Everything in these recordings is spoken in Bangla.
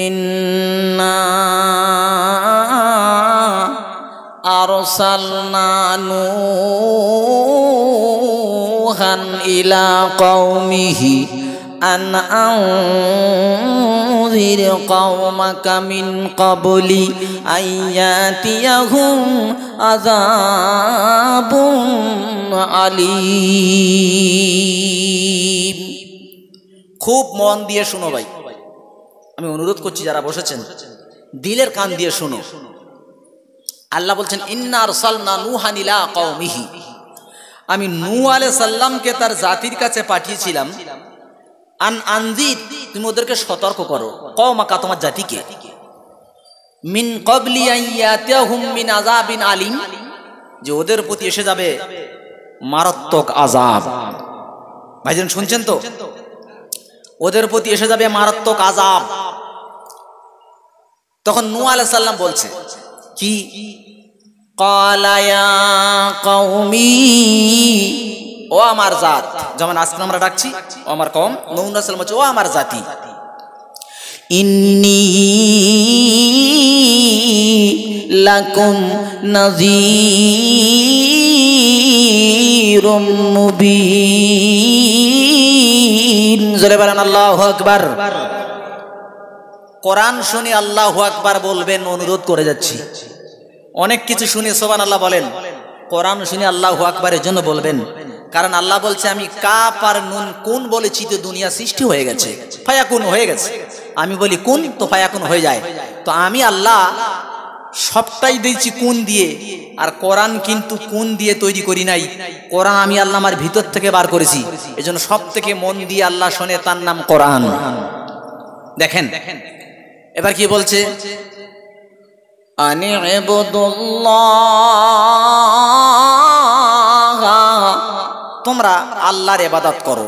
ইন্না আরসালনা নূহান ইলা কওমিহি আন আনযির কওমাকা মিন ক্বাবলি আইয়াতিয়াহুম আযাবুন আলীম। খুব মন দিয়ে শুনো ভাই, আমি অনুরোধ করছি যারা বসেছেন দিলের কান দিয়ে শুনো। আল্লাহ বলছেন ইন্না আরসালনা নূহান ইলা কওমিহি, আমি নূহ আলাইহিস সালামকে তার জাতির কাছে পাঠিয়েছিলাম। আন আনজির, তুমি ওদেরকে সতর্ক করো, কওমাকা তোমার জাতিকে, মিন ক্বাবলি আইয়াতিয়াহুম মিন আযাবিন আলীম, যে ওদের প্রতি এসে যাবে মারাত্মক আযাব। ভাইজান শুনছেন তো, ওদের প্রতি এসে যাবে মারাত্মক আযাব। তখন নূহ আলাইহিস সালাম বলছে কি, ক্বালা ইয়া কওমি, ও আমার জাত, যেমন আজকে আমরা ডাকছি ও আমার কওম, নূহ আলাইহিস সালাম বলছে ও আমার জাতি, ইন্নী লাকুম নাযীরুম মুবিন। জোরে বলেন আল্লাহু আকবার। কোরআন শুনে আল্লাহু আকবার বলবেন, অনুরোধ করে যাচ্ছি। অনেক কিছু শুনে সুবহানাল্লাহ বলেন, কোরআন শুনে আল্লাহু আকবারের জন্য বলবেন, কারণ আল্লাহ বলছে আমি কাফ আর নুন কুন বলেছি তো দুনিয়া সৃষ্টি হয়ে গেছে, ফায়াকুন হয়ে গেছে। আমি বলি কুন তো ফায়াকুন হয়ে যায়। তো আমি আল্লাহ সবটাই দিয়েছি কুন দিয়ে, আর কোরআন কিন্তু কুন দিয়ে তৈরি করি নাই। কোরআন আমি আল্লাহ আমার ভিতর থেকে বার করেছি, এজন্য সব থেকে মন দিয়ে আল্লাহ শোনে, তার নাম কোরআন। দেখেন এবার কি বলছে, আনি ইবাদুল্লাহ, তোমরা আল্লাহর ইবাদত করো,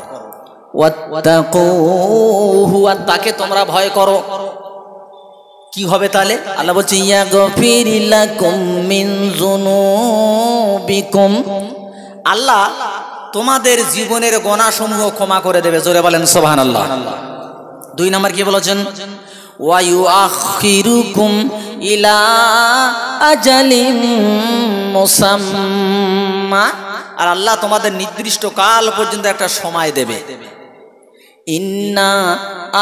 ওয়াত্তাকুহু, আর তাকে তোমরা ভয় করো। কি হবে তাহলে? আল্লাহ বলছে ইয়াগফির লাকুম মিন যুনুবিকুম, আল্লাহ তোমাদের জীবনের গুনাহসমূহ ক্ষমা করে দেবে। জোরে বলেন সুবহানাল্লাহ। 2 নম্বর কি বলেছেন, ওয়া ইউআখিরুকুম ইলা আজালিন মুসাম্মা, আর আল্লাহ তোমাদের নির্দিষ্ট কাল পর্যন্ত একটা সময় দেবে। ইন্না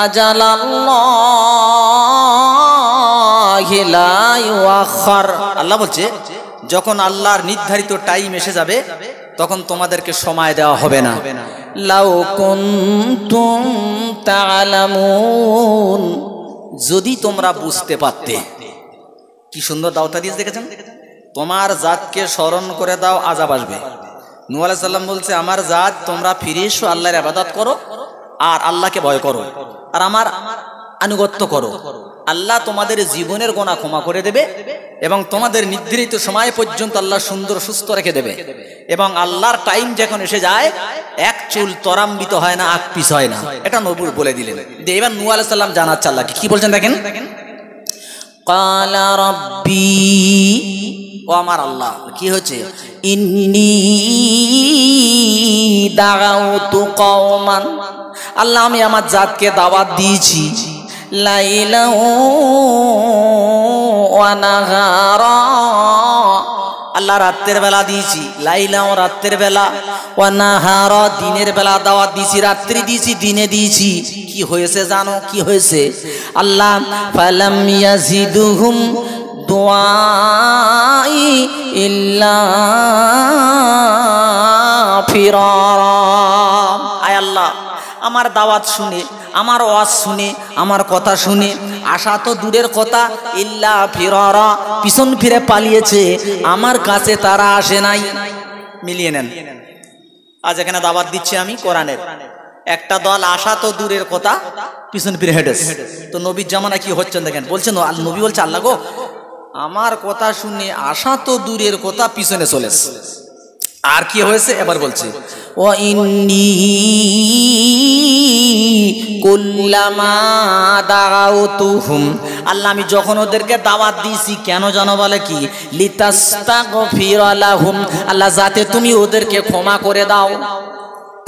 আজালাল্লাহি লা ইউআখার, আল্লাহ বলছে যখন আল্লাহর নির্ধারিত টাইম এসে যাবে তখন তোমাদেরকে সময় দেওয়া হবে না। লাউ কুনতুম তা'লামুন, যদি তোমরা বুঝতে পারতে। কি সুন্দর দাওয়াত দিয়েছে দেখেছেন, তোমার জাতকে স্মরণ করে দাও, আযাব আসবে। নূহ আলাইহিস সালাম বলছে আমার জাত তোমরা ফিরে এসো, আল্লাহর ইবাদত করো আর আল্লাহকে ভয় করো আর আমার আনুগত্য করো, আল্লাহ তোমাদের জীবনের গুনাহ ক্ষমা করে দেবে এবং তোমাদের নির্ধারিত সময় পর্যন্ত আল্লাহ সুন্দর সুস্থ রেখে দেবে। এবং আল্লাহর টাইম যখন এসে যায় এক চুল ত্বরান্বিত হয় না, আগ পিছ হয় না, এটা নবী বলে দিলেন। এবার নূহ আলাইহিস সালাম জানাচ্ছে আল্লাহকে, কি বলছেন দেখেন, ক্বালা রাব্বি, ও আমার আল্লাহ, কি হচ্ছে, ইন্নী দাআউতু কওমান, আল্লাহ আমি আমার জাতকে দাওয়াত দিয়েছি, লাইলাও ওয়া নাহারা, আল্লাহ রাতের বেলা দিয়েছি, লাইলাও রাতের বেলা, ওয়া নাহারা দিনের বেলা দাওয়াত দিয়েছি, রাত্রি দিয়েছি, দিনে দিয়েছি। কি হয়েছে জানো, কি হয়েছে? আল্লাহ ফালাম ইয়াজিদুহুম দুআই ইল্লা ফিরারা, আয় আল্লাহ আমার দাওয়াত শুনে, আমার ওয়াজ শুনে, আমার কথা শুনে আশা তো দূরের কথা, ইল্লা ফিরারা, পিছন ফিরে পালিয়েছে, আমার কাছে তারা আসে নাই। মিলিয়ে নেন, আজ এখানে দাওয়াত দিচ্ছি আমি কোরআনের, একটা দল আশা তো দূরের কথা, পিছন ফিরে হেঁটেছে। তো নবীর জামানা কি হচ্ছেন দেখেন, বলছেন নবী বলছে আল্লাহ গো আমার কথা শুনে আশা তো দূরের কথা, পিছনে চলেছে। আর কি হয়েছে এবার বলছে, ওয়া ইন্নী কুল্লামা দাআউতুহুম, আল্লাহ আমি যখন ওদেরকে দাওয়াত দিয়েছি, কেন জানো বলে কি, লিতাস্তাগফিরা লাহুম, আল্লাহ যাতে তুমি ওদেরকে ক্ষমা করে দাও,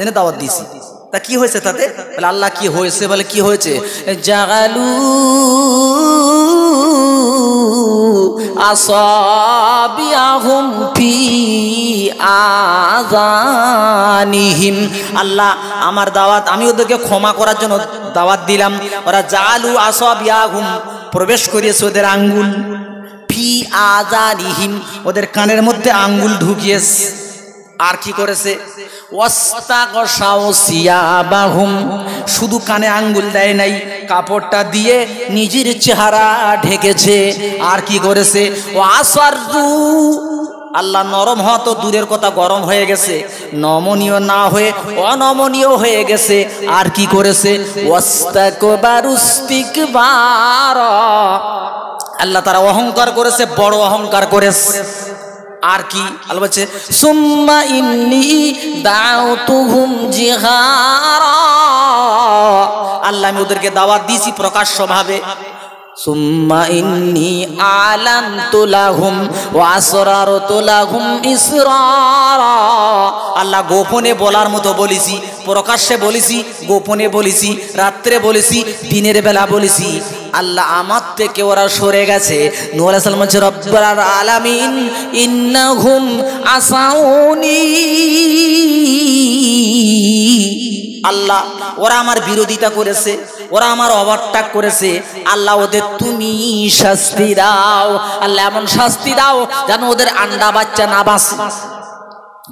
এনে দাওয়াত দিয়েছি। তা তা কি হয়েছে তাতে? বলে আল্লাহ কি হয়েছে? বলে কি হয়েছে? জাগালু আসাবিয়াহুম ফি আযানিহিম। আল্লাহ আমার দাওয়াত, আমি ওদেরকে ক্ষমা করার জন্য দাওয়াত দিলাম। ওরা জালু আসাবিয়াহুম, প্রবেশ করিয়েছে ওদের আঙ্গুল, ফি আযানিহিম, ওদের কানের মধ্যে আঙ্গুল ঢুকিয়েছে। আর কি করেছে? ওয়াস্তাগশাউ সিয়াবাহুম, শুধু কানে আঙ্গুল দেয় নাই, কাপড়টা দিয়ে নিজের চেহারা ঢেকেছে। আর কি করেছে? ওয়াসাররু, আল্লাহ নরম হওয়া তো দূরের কথা, গরম হয়ে গেছে, নমনীয় না হয়ে অনমনীয় হয়ে গেছে। আর কি করেছে? ওয়াস্তাকবারুস্তিকবার, আল্লাহ তারা অহংকার করেছে, বড় অহংকার করেছে। আর কি? আল্লাহ বলছে সুম্মা ইন্নী দাউতুহুম জিহারা, আল্লাহ আমি ওদেরকে দাওয়াত দিয়েছি প্রকাশ্যভাবে। সুম্মা ইন্নী আলানতু লাহুম ওয়া আসরারতু লাহুম ইসরারা, আল্লাহ গোপনে বলার মতো বলেছি, প্রকাশ্যে বলেছি, গোপনে বলেছি, রাত্রে বলেছি, দিনের বেলা বলেছি। আল্লাহ আমার থেকে ওরা সরে গেছে। নূহ আলাইহিস সালাম বলছে রব্বুল আলামিন ইন্নাহুম আসাউনি, আল্লাহ ওরা আমার বিরোধিতা করেছে, ওরা আমার ওভারটেক করেছে, আল্লাহ ওদের তুমি শাস্তি দাও। আল্লাহ এমন শাস্তি দাও যেন ওদের আন্ডা বাচ্চা না বাঁচে,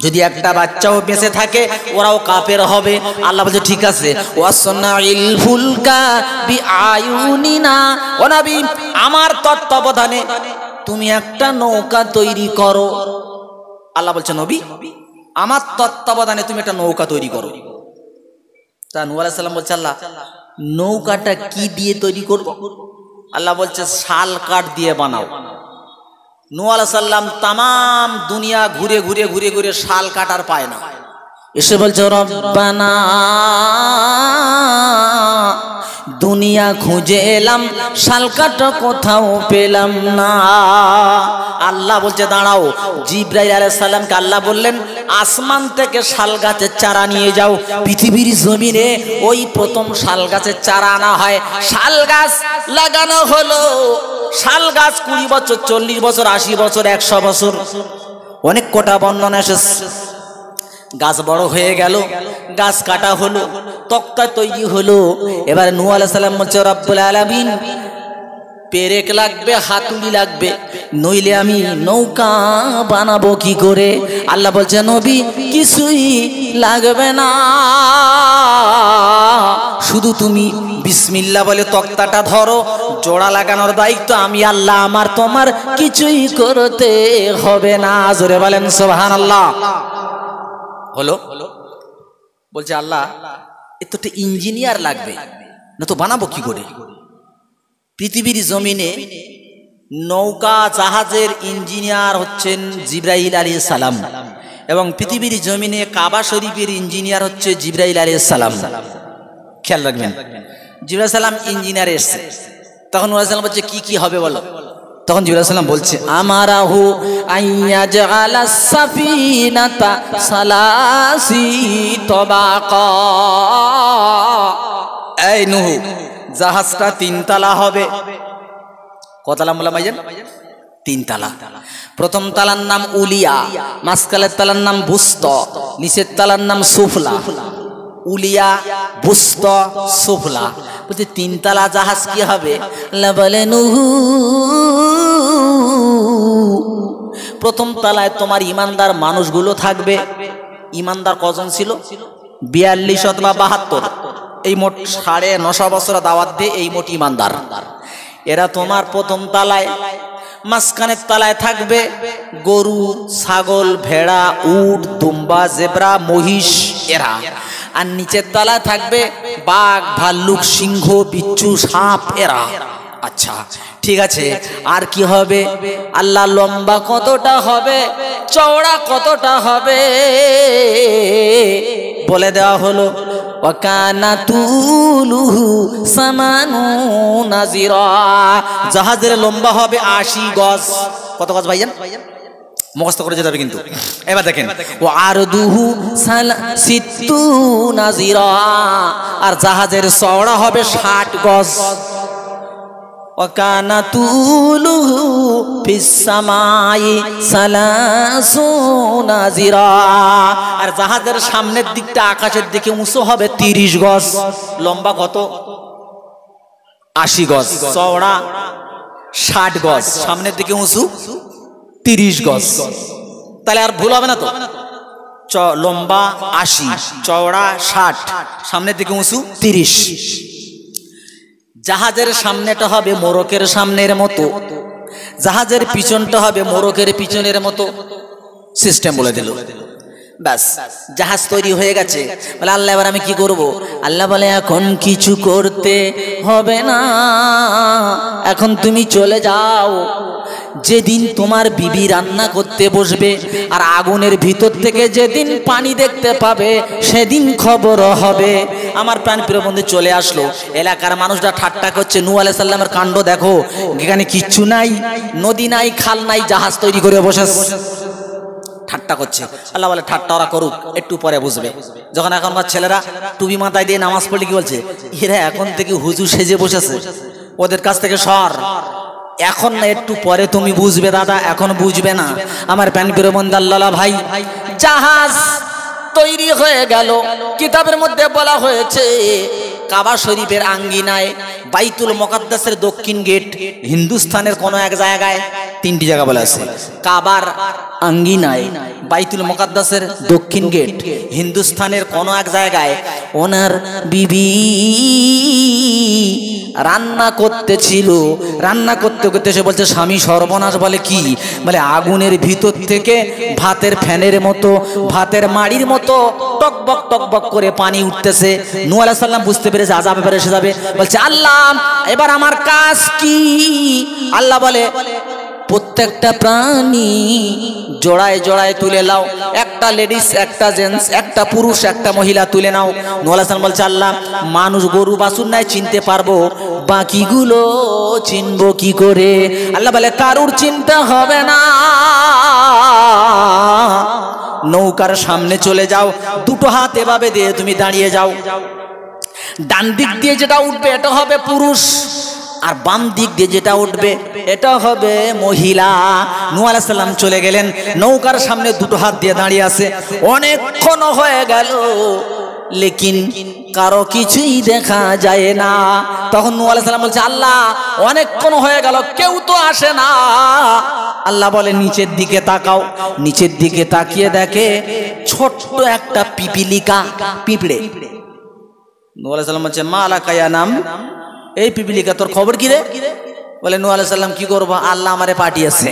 যদি একটা বাচ্চাও বেঁচে থাকে ওরাও কাফের হবে। আল্লাহ বলছে ঠিক আছে, ওয়াসনাইল ফুলকা বিআয়ুনিনা, ও নবী আমার তত্ত্বাবধানে তুমি একটা নৌকা তৈরি করো। আল্লাহ বলছে নবী আমার তত্ত্বাবধানে তুমি একটা নৌকা তৈরি করো। তা নূহ আলাইহিস সালাম বলছে আল্লাহ নৌকাটা কি দিয়ে তৈরি করব? আল্লাহ বলছে শাল কাঠ দিয়ে বানাও। নূহ আলাইহিস সালাম তামাম দুনিয়া ঘুরে ঘুরে ঘুরে ঘুরে শাল কাঠ আর পায় না, এসে বলছে রব্বানা দুনিয়া খুঁজে এলাম, শাল কাঠ কোথাও পেলাম না। আল্লাহ বলছে দাঁড়াও, জিবরাইল আলাইহিস সালামকে আল্লাহ বললেন আসমান থেকে শাল গাছের চারা নিয়ে যাও। পৃথিবীর জমিনে ওই প্রথম শাল গাছের চারা আনা হয়, শাল গাছ লাগানো হলো। শাল গাছ 20 বছর, 40 বছর, 80 বছর, 100 বছর, অনেক কটা বর্ণনা এসেছে। গাছ বড় হয়ে গেল, গাছ কাটা হলো, তক্তা তৈরি হলো। এবার নূহ আলাইহিস সালাম বলছে রব্বুল আলামিন পেরেক লাগবে, হাতুড়ি লাগবে, নইলে আমি নৌকা বানাবো কি করে? আল্লাহ বলছে নবী কিছুই লাগবে না, শুধু তুমি বিসমিল্লাহ বলে তক্তাটা ধরো, জোড়া লাগানোর দায়িত্ব আমি আল্লাহ, আমার তোমার কিছুই করতে হবে না। জোরে বলেন সুবহানাল্লাহ। হলো বলছে আল্লাহ এত তো ইঞ্জিনিয়ার লাগবে, না তো বানাবো কি করে? পৃথিবীর জমিনে নৌকা জাহাজের ইঞ্জিনিয়ার হচ্ছেন জিবরাইল আলাইহিস সালাম, এবং পৃথিবীর জমিনে কাবা শরীফের ইঞ্জিনিয়ার হচ্ছে জিবরাইল আলাইহিস সালাম। খেয়াল রাখবেন, জিবরাইল সালাম ইঞ্জিনিয়ার এসেছে, তখন নূহ আলাইহিস সালাম বলছে কি কি হবে বলো? তখন জিবরাইল সালাম বলছে আমারাহু আইয়াজআলাস সাফিনাতা সালাসি তাবাকা, এই নূহ জাহাজটা 3 তলা হবে। কতলা বলা ভাইজান? 3 তলা। প্রথম তালার নাম উলিয়া, মাঝখানের তালার নাম বুস্ত, নিচের তালার নাম সুফলা। উলিয়া, বুস্ত, সুফলা। বলছে 3 তলা জাহাজ কি হবে? আল্লাহ বলে নূহ প্রথম তলায় তোমার ইমানদার মানুষগুলো থাকবে। ইমানদার কজন ছিল? 42 অথবা 72, এই মোট 950 বছর দাওয়াত দিয়ে এই মোট ইমানদার। এরা তোমার প্রথম তলায়। মাঝখানের তলায় থাকবে গরু, ছাগল, ভেড়া, উট, দুম্বা, জেব্রা, মহিষ এরা। আর নিচের তলায় থাকবে বাঘ, ভাল্লুক, সিংহ, বিচ্ছু, সাপ এরা। আচ্ছা ঠিক আছে, আর কি হবে? আল্লাহ লম্বা কতটা হবে, চওড়া কতটা হবে বলে দেওয়া হলো। ওয়াকানা তুলুহু সামানুনা যিরা, জাহাজের লম্বা হবে 80 গজ। কত গজ ভাইজান? মুখস্থ করে যেতে হবে কিন্তু। এবার দেখেন, ও আরদুহু সিত্তুনা যিরা, আর জাহাজের চওড়া হবে 60 গজ। ওয়া কানা তুলুহু ফিস সামাই সালাসুনা যিরা, আর জাহাজের সামনের দিকটা আকাশের দিকে উঁচু হবে 30 গজ। লম্বা কত? 80 গজ। চওড়া 60 গজ, সামনের দিকে উঁচু 30 গজ। তাহলে আর ভুল হবে না তো? লম্বা 80, চওড়া 60, সামনের দিকে উঁচু 30। জাহাজের সামনেটা হবে মোরকের সামনের মতো, জাহাজের পিছনটা হবে মোরকের পিছনের মতো। সিস্টেম বলে দিল, ব্যাস জাহাজ তৈরি হয়ে গেছে। বলে আল্লাহ এবার আমি কি করব? আল্লাহ বলে এখন কিছু করতে হবে না, এখন তুমি চলে যাও। যেদিন তোমার বিবি রান্না করতে বসবে আর আগুনের ভিতর থেকে যেদিন পানি দেখতে পাবে সেদিন খবর হবে। আমার প্রাণপ্রিয় বন্ধু চলে আসলো, এলাকার মানুষরা ঠাট্টা করছে, নূহ আলাইহিস সালামের কাণ্ড দেখো, এখানে কিচ্ছু নাই, নদী নাই, খাল নাই, জাহাজ তৈরি করে বসেছে। ঠাট্টা করছে। আল্লাহ বলে ঠাট্টা ওরা করুক, একটু পরে বুঝবে। যখন এখনকার ছেলেরা টুপি মাথায় দিয়ে নামাজ পড়লে কি বলছে, এরা এখন থেকে হুজুর সেজে বসেছে, ওদের কাছ থেকে সর, এখন না একটু পরে তুমি বুঝবে দাদা, এখন বুঝবে না। আমার প্রাণপ্রিয় বন্ধু আল্লাহ ভাই, জাহাজ তৈরি হয়ে গেল। কিতাবের মধ্যে বলা হয়েছে কাবা শরীফের আঙ্গিনায়, বাইতুল মুকাদ্দাসের দক্ষিণ গেট, হিন্দুস্তানের কোন এক জায়গায়, 3টি জায়গা বলা আছে। কাবার আঙ্গিনায়, বাইতুল মুকাদ্দাসের দক্ষিণ গেট, হিন্দুস্তানের কোন এক জায়গায় ওনার বিবি রান্না করতেছিল। রান্না করতে করতে সে বলছে স্বামী সর্বনাশ। বলে কি? বলে আগুনের ভিতর থেকে ভাতের ফ্যানের মতো, ভাতের মাড়ির মতো টকবক টকবক করে পানি উঠতেছে। নূহ আলাইহিস সালাম বুঝতে পেরেছে আযাব এবার এসে যাবে। বলছে আল্লাহ এবার আমার কাজ কি? আল্লাহ বলে প্রত্যেকটা প্রাণী জোড়ায় জোড়ায় তুলে নাও, একটা লেডিস, একটা জেন্টস, একটা পুরুষ, একটা মহিলা তুলে নাও। নূহ আলাইহিস সালাম বলছে আল্লাহ মানুষ গরু বাছুর নাই চিনতে পারবো, বাকিগুলো চিনবো কি করে? আল্লাহ বলে কারুর চিন্তা হবে না, নৌকার সামনে চলে যাও, দুটো হাত এভাবে দিয়ে তুমি দাঁড়িয়ে যাও। ডান দিক দিয়ে যেটা উঠবে এটা হবে পুরুষ, আর বাম দিক দিয়ে যেটা উঠবে এটা হবে মহিলা। নূহ আলাইহিস সালাম চলে গেলেন, নৌকার সামনে দুটো হাত দিয়ে দাঁড়িয়ে আছে। অনেকক্ষণ হয়ে গেল, লেকিন কারো কিছুই দেখা যায় না। তখন নূহ আলাইহিস সালাম বলছে আল্লাহ অনেকক্ষণ হয়ে গেল, কেউ তো আসে না। আল্লাহ বলে নিচের দিকে তাকাও। নিচের দিকে তাকিয়ে দেখে ছোট্ট একটা পিপিলিকা, পিঁপড়ে। নূহ আলাইহিস সালাম বলছে মা লাকা ইয়া নাম, এই পিপিলিকা তোর খবর কি রে? বলে নূহ আলাইহিস সালাম কি করবো, আল্লাহ আমারে পাঠিয়েছে।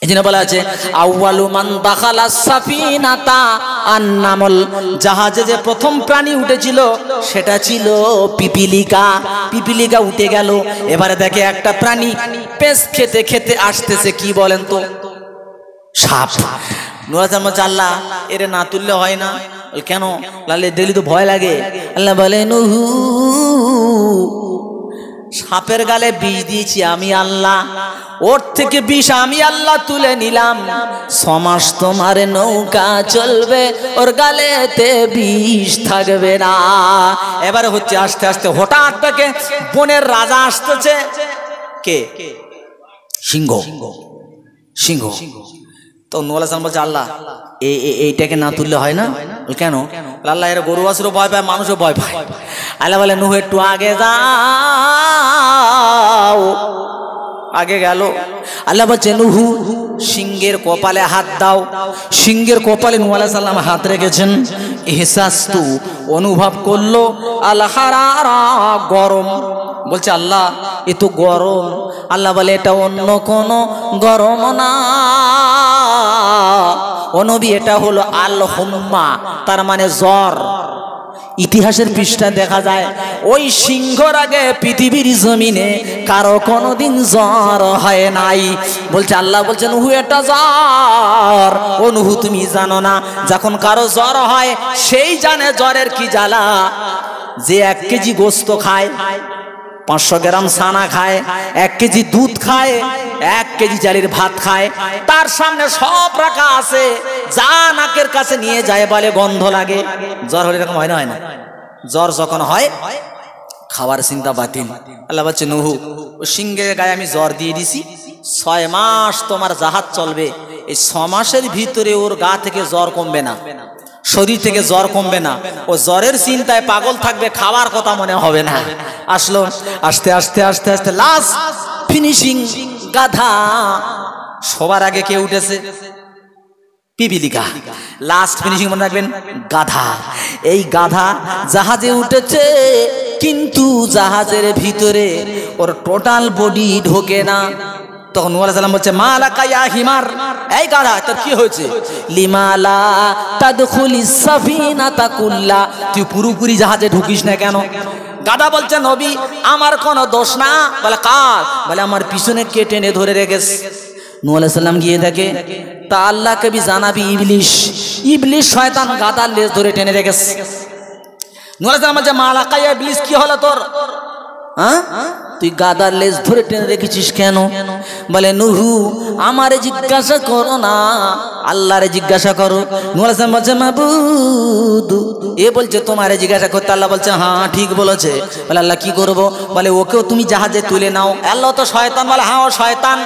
এই জন্য বলা আছে আউয়ালু মান দাখালাস সাফিনাতা আন-নামল, জাহাজে যে প্রথম প্রাণী উঠেছিল সেটা ছিল পিপিলিকা। পিপিলিকা উঠে গেল, এবারে দেখে একটা প্রাণী পেঁচ খেতে খেতে আসতেছে। কি বলেন তো? সাপ। নূহ আলাইহিস সালাম বলছে আল্লাহ এরে না তুললে হয় না। কেন? লালে দেখলি তো ভয় লাগে। আল্লাহ বলে নূহ সাপের গালে বিষ দিয়েছি আমি আল্লাহ, ওর থেকে বিষ আমি আল্লাহ তুলে নিলাম। 6 মাস তোমার নৌকা চলবে, ওর গালেতে বিষ থাকবে না। এবারে হচ্ছে আস্তে আস্তে হঠাৎ থেকে বনের রাজা আসতেছে। কে? সিংহ। সিংহ। তো নূহ আলাইহিস সালাম বলছে আল্লাহ এইটাকে না তুললে হয় না। কেন? আল্লাহ এর গরু বাছুরও ভয় পায়, মানুষও ভয় পায়। আল্লাহ বলে নূহ একটু আগে যাও। আগে গেল। আল্লাহ বলছে নূহ সিংহের কপালে হাত দাও। সিংহের কপালে নূহ আলাইহিস সালাম হাত রেখেছেন। ইহসাস্তু অনুভব করলো আল হারারা গরম। বলছে আল্লাহ এ তো গরম। আল্লাহ বলে এটা অন্য কোন গরম না ও নবী, এটা হলো আল হুম্মা, তার মানে জ্বর। ইতিহাসের পৃষ্ঠা দেখা যায় ওই সিংহর আগে পৃথিবীর জমিনে কারো কোনোদিন জ্বর হয় নাই। বলছে আল্লাহ বলছেন নূহ এটা জ্বর। ও নূহ তুমি জানো না, যখন কারো জ্বর হয় সেই জানে জ্বরের কি জ্বালা। যে 1 কেজি গোস্ত খায় 500 গ্রাম ছানা খায়, 1 কেজি দুধ খায়, 1 কেজি চালের ভাত খায়, তার সামনে সব রাখা আছে, যা নাকের কাছে নিয়ে যায় বলে গন্ধ লাগে। জ্বর হলে এরকম হয় না? হয় না? জ্বর যখন হয় খাবার চিন্তা বাতিল। আল্লাহ বলছে নুহু ও সিংহের গায়ে আমি জ্বর দিয়ে দিছি, 6 মাস তোমার জাহাজ চলবে, এই 6 মাসের ভিতরে ওর গা থেকে জ্বর কমবে না, শরীর থেকে জ্বর কমবে না, ও জ্বরের চিন্তায় পাগল থাকবে, খাওয়ার কথা মনে হবে না। আসলো, আস্তে আস্তে আস্তে আস্তে লাস্ট ফিনিশিং গাধা। সবার আগে কে উঠেছে? পিপিলিকা। লাস্ট ফিনিশিং মনে রাখবেন, গাধা। এই গাধা জাহাজে উঠেছে, কিন্তু জাহাজের ভিতরে ওর টোটাল বডি ঢোকে না। তখন নূহ আলাইহিস সালাম বলছে মালাকা ইয়া হিমার, এই গাধা তোর কি হয়েছে? লিমালা তাদখুলিস সাফিনাতা কুল্লা, তুই পুরোপুরি জাহাজে ঢুকিস না কেন? গাধা বলছে নবী আমার কোনো দোষ না। বলে কার? বলে আমার পিছনে কে টেনে ধরে রেখেছে। নূহ আলাইহিস সালাম গিয়ে দেখে, তা আল্লাহকে বি জানাবি ইবলিশ, ইবলিশ শয়তান গাধার লেজ ধরে টেনে রেখেছে। নূহ আলাইহিস সালাম বলছে মালাকা ইয়া ইবলিশ, কি হলো তোর? হ্যাঁ, তুই গাদার লেজ ধরে টেনে রেখেছিস কেন? বলে নুহু আমারে জিজ্ঞাসা করো না, আল্লাহরে জিজ্ঞাসা করো। নূহ আলাইহিস সালাম বলছে মাবুদ, এ বলছে তোমারে জিজ্ঞাসা করতে। আল্লাহ বলছে হ্যাঁ ঠিক বলেছে। বলে আল্লাহ কি করব? বলে ওকেও তুমি জাহাজে তুলে নাও। আল্লাহ তো শয়তান। বলে হ্যাঁ ও শয়তান,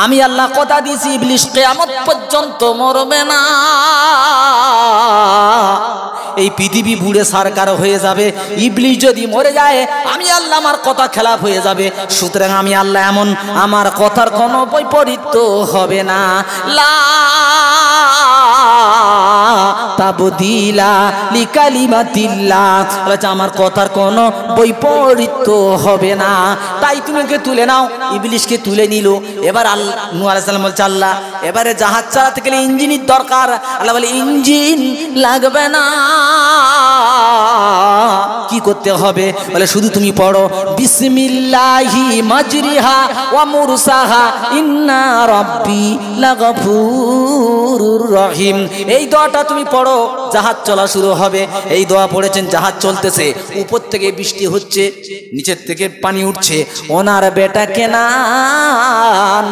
আমি আল্লাহ কথা দিয়েছি ইবলিশ কিয়ামত পর্যন্ত মরবে না। এই পৃথিবী বুড়ে সরকার হয়ে যাবে, ইবলিশ যদি মরে যায় আমি আল্লাহ আমার কথা খেলাফ হয়ে যাবে। সুতরাং আমি আল্লাহ এমন, আমার কথার কোনো বৈপরীত্য হবে না। লা তাবদিলা লিকালিমাতিল্লাহ, আমার কথার কোনো বৈপরীত্য হবে না। তাই তুমি ওকে তুলে নাও। ইবলিশকে তুলে নিল। এবার আল্লাহ নূহ আলাইহিস সালাম বলছে আল্লাহ এবারে জাহাজ চালাতে গেলে ইঞ্জিনের দরকার। আল্লাহ বলে ইঞ্জিন লাগবে না, কি করতে হবে? বলে শুধু তুমি পড়ো বিসমিল্লাহি মাজরিহা ওয়া মুরসাহা ইন্না রাব্বি লাগফুরুর রহিম। এই দোয়াটা তুমি পড়ো, জাহাজ চলা শুরু হবে। এই দোয়া পড়েছেন, জাহাজ চলতেছে, উপর থেকে বৃষ্টি হচ্ছে, নিচের থেকে পানি উঠছে। ওনার বেটা কেনান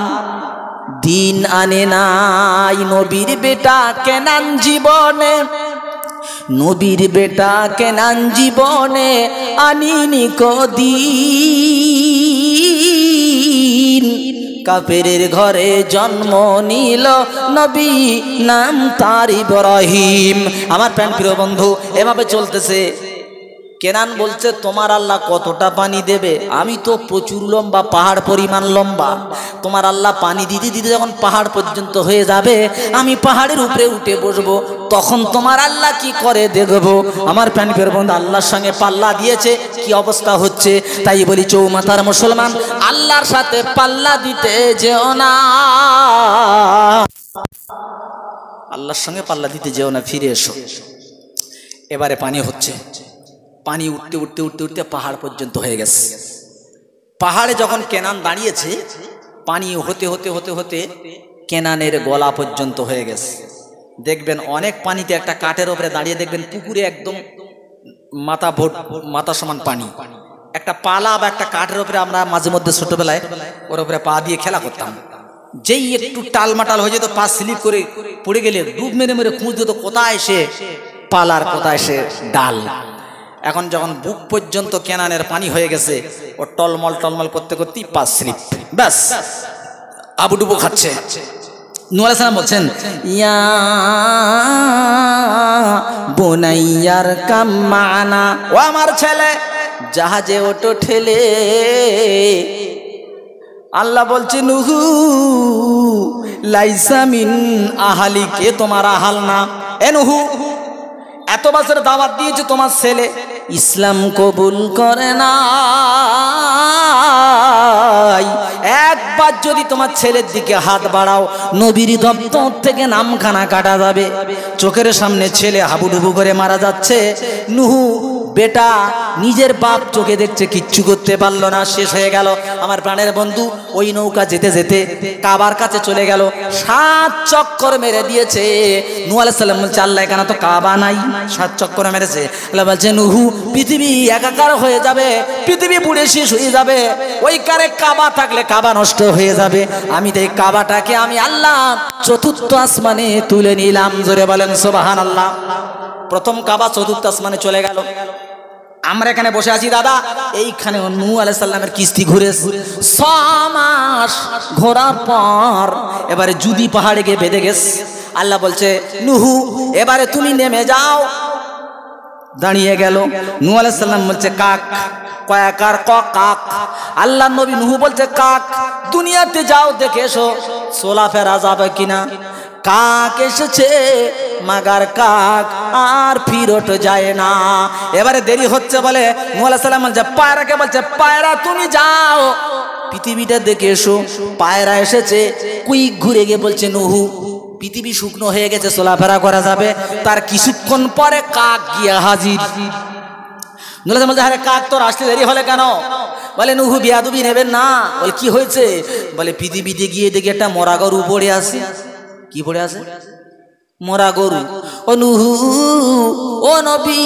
দিন আনে নাই, নবীর বেটা কেনান জীবনে, নবীর বেটা কেনান জীবনে আনিনি কদিন। কাফেরের ঘরে জন্ম নিল নবী, নাম তার ইব্রাহিম। আমার প্রাণ প্রিয় বন্ধু, এভাবে চলতেছে। কেনান বলছে তোমার আল্লাহ কতটা পানি দেবে? আমি তো প্রচুর লম্বা, পাহাড় পরিমাণ লম্বা। তোমার আল্লাহ পানি দিতে দিতে যখন পাহাড় পর্যন্ত হয়ে যাবে, আমি পাহাড়ের উপরে উঠে বসবো, তখন তোমার আল্লাহ কি করে দেখবো। আমার প্রাণ প্রিয় বন্ধু, আল্লাহর সঙ্গে পাল্লা দিয়েছে, কি অবস্থা হচ্ছে। তাই বলি চৌমাথার মুসলমান, আল্লাহর সাথে পাল্লা দিতে যেও না, আল্লাহর সঙ্গে পাল্লা দিতে যেও না, ফিরে এসো। এবারে পানি হচ্ছে, পানি উঠতে উঠতে উঠতে উঠতে পাহাড় পর্যন্ত হয়ে গেছে। পাহাড়ে যখন কেনান দাঁড়িয়েছে, পানি হতে হতে হতে হতে কেনানের গলা পর্যন্ত হয়ে গেছে। দেখবেন অনেক পানিতে, একটা কাঠের উপরে দাঁড়িয়ে দেখবেন পুকুরে একদম মাথা সমান পানি। একটা পালা বা একটা কাঠের উপরে আমরা মাঝে মধ্যে ছোটবেলায় ওর উপরে পা দিয়ে খেলা করতাম। যেই একটু টালমাটাল হয়ে যেত, পা স্লিপ করে পড়ে গেলে ডুব মেরে মেরে খুঁজ দিত, কোথায় এসে পালার, কোথায় এসে ডাল। এখন যখন বুক পর্যন্ত কেনানের পানি হয়ে গেছে, ও টলমল টলমল করতে করতেই পা স্লিপ, ব্যাস আবুডুবু খাচ্ছে। নূহ আলাইহিস সালাম বলছেন ইয়া বুনাইয়ার কাম মানা, ও আমার ছেলে জাহাজে ওটো ঠেলে। আল্লাহ বলছে নুহু লাইসা মিন আহালিক, এ তোমার আহাল না। এ নুহু এত বছর দাওয়াত দিয়েছে, তোমার ছেলে ইসলাম কবুল করে না। একবার যদি তোমার ছেলের দিকে হাত বাড়াও, নবীর দপ্তর থেকে নামখানা কাটা যাবে। চোখের সামনে ছেলে হাবুডুবু করে মারা যাচ্ছে। নুহু বেটা নিজের বাপ চোখে দেখছে, কিচ্ছু করতে পারলো না, শেষ হয়ে গেল। আমার প্রাণের বন্ধু ওই নৌকা যেতে যেতে কাবার কাছে চলে গেল, 7 চক্কর মেরে দিয়েছে। নূহ আলাইহিস সালাম বলছে আল্লাহ এখানে তো কাবা নাই, 7 চক্কর মেরেছে। আল্লাহ বলছে নূহ পৃথিবী একাকার হয়ে যাবে, পৃথিবী পুড়ে শেষ হয়ে যাবে, ওই কারে কাবা থাকলে কাবা নষ্ট হয়ে যাবে। আমি তো এই কাবাটাকে আমি আল্লাহ 4র্থ আসমানে তুলে নিলাম। জোরে বলেন সুবহানাল্লাহ। প্রথম কাবা 4র্থ আসমানে চলে গেল। আমরা এখানে বসে আছি দাদা, এইখানে নূহ আলাইহিস সালামের কিস্তি ঘুরে 6 মাস ঘোরার পর এবারে জুদি পাহাড়ে গিয়ে বেঁধে গেছে। আল্লাহ বলছে নূহ এবারে তুমি নেমে যাও। দাঁড়িয়ে গেল। নূহ আলাইহিস সালাম বলছে কাক, কয়াকার কাক। আল্লাহ নবী নূহ বলছে কাক দুনিয়াতে যাও দেখে এসো চলাফেরা যাবে কিনা। কাক এসেছে, মাগার কাক আর ফিরত যায় না। এবারে দেরি হচ্ছে বলে নূহ আলাইহিস সালাম বলছে পায়রাকে বলছে পায়রা তুমি যাও পৃথিবীটা দেখে এসো। পায়রা এসেছে, কুইক ঘুরে গিয়ে বলছে নূহ পৃথিবী শুকনো হয়ে গেছে, চলাফেরা করা যাবে। তার কিছুক্ষণ পরে কাক গিয়া হাজির। নূহ আলাইহিস সালাম বলছে আরে কাক তোর আসতে দেরি হলে কেন? বলে নূহ বিয়াদবি নেবেন না। বলে কি হয়েছে? বলে পৃথিবীতে গিয়ে দেখি একটা মরা গরু পড়ে আছে। কি পড়ে আছে? মরা গরু। ও নূহ ও নবী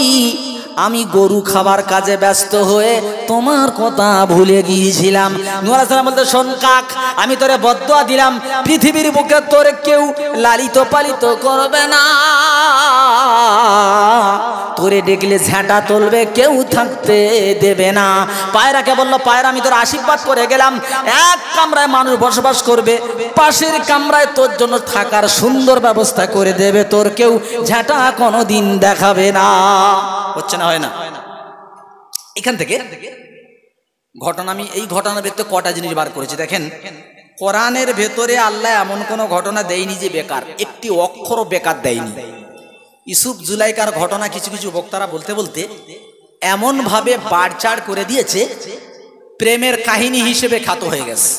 আমি গরু খাবার কাজে ব্যস্ত হয়ে তোমার কথা ভুলে গিয়েছিলাম। নূহ আলাইহিস সালাম বলতে শোন কাক আমি তোরে বদদুয়া দিলাম, পৃথিবীর বুকে তোরে কেউ লালিত পালিত করবে না, তোরে দেখলে ঝাঁটা তুলবে, কেউ থাকতে দেবে না। পায়রাকে বলল পায়রা আমি তোর আশীর্বাদ করে গেলাম, এক কামরায় মানুষ বসবাস করবে, পাশের কামরায় তোর জন্য থাকার সুন্দর ব্যবস্থা করে দেবে, তোর কেউ ঝাঁটা কোনোদিন দেখাবে না। হচ্ছে না? হয় না? এখান থেকে ঘটনা, আমি এই ঘটনার ভেতরে কটা জিনিস বার করেছি দেখেন। কোরআনের ভেতরে আল্লাহ এমন কোনো ঘটনা দেয়নি যে বেকার, একটি অক্ষরও বেকার দেয়নি। ইউসুফ জুলাইকার ঘটনা কিছু কিছু বক্তারা বলতে বলতে এমন ভাবে বাড়চাড় করে দিয়েছে, প্রেমের কাহিনী হিসেবে খ্যাত হয়ে গেছে।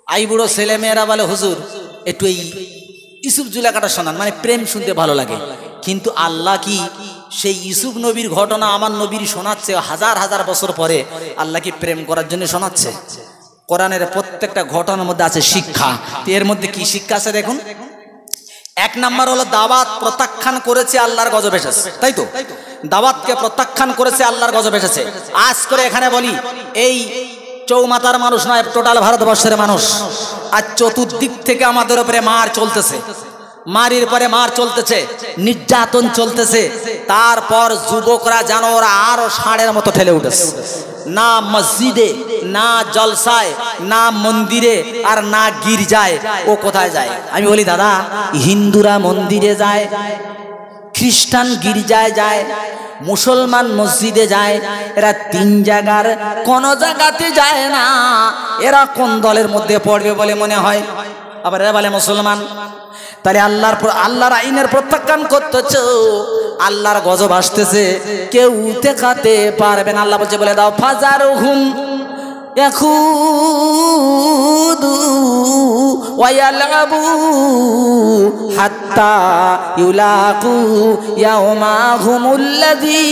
আই বুড়ো ছেলে মেয়েরা বলে হুজুর একটু এই ইউসুফ জুলাইকাটা শোনান, মানে প্রেম শুনতে ভালো লাগে। কিন্তু আল্লাহ কি সেই ইউসুফ নবীর ঘটনা আমার নবীর শোনাচ্ছে হাজার হাজার বছর পরে? আল্লাহ কি প্রেম করার জন্য শোনাচ্ছে? কোরআনের প্রত্যেকটা ঘটনার মধ্যে আছে শিক্ষা। এর মধ্যে কি শিক্ষা আছে দেখুন। 1 নাম্বার হলো দাওয়াত প্রত্যাখ্যান করেছে, আল্লাহর গজব এসেছে, তাই তো? দাওয়াতকে প্রত্যাখ্যান করেছে, আল্লাহর গজব এসেছে। আজ করে এখানে বলি এই চৌমাতার মানুষ নয়, টোটাল ভারতবর্ষের মানুষ আজ চতুর্দিক থেকে আমাদের উপরে মার চলতেছে, মারির পরে মার চলতেছে, নির্যাতন চলতেছে। তারপর যুবকরা যেন ওরা আরো ষাঁড়ের মতো ঠেলে উঠেছে। না মসজিদে, না জলসায়, না মন্দিরে, আর না গির্জায়। ও কোথায় যায়? আমি বলি দাদা হিন্দুরা মন্দিরে যায়, খ্রিস্টান গির্জায় যায়, মুসলমান মসজিদে যায়, এরা 3 জায়গার কোন জায়গাতে যায় না। এরা কোন দলের মধ্যে পড়বে বলে মনে হয়? আবার এরা বলে মুসলমান। তাহলে আল্লাহর আইনের প্রত্যাখ্যান করতেছ, আল্লাহর গজব আসতেছে, কেউ ঠেকাতে পারবে না। আল্লাহ বলছে বলে দাও ফাজারুহুম ইয়াখুদু ওয়া ইয়ালআবু হাত্তা ইউলাকু ইয়াউমাহুমুল্লাযী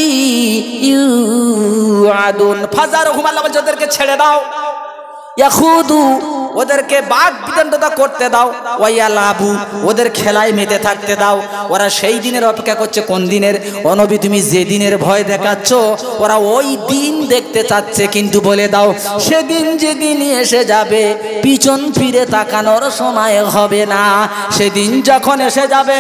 ইউআদুন। ফাজারুহুম আল্লাহ বলছে ওদেরকে ছেড়ে দাও, ইয়াখুদু ওদেরকে বাদ বিদণ্ডতা করতে দাও, ওয়াইয়ালাবু ওদের খেলায় মেতে থাকতে দাও। ওরা সেই দিনের অপেক্ষা করছে। কোন দিনের? ও নবী তুমি যে দিনের ভয় দেখাচ্ছ ওরা ওই দিন দেখতে চাচ্ছে, কিন্তু বলে দাও সেদিন যেদিন এসে যাবে পিছন ফিরে তাকানোর সময় হবে না। সেদিন যখন এসে যাবে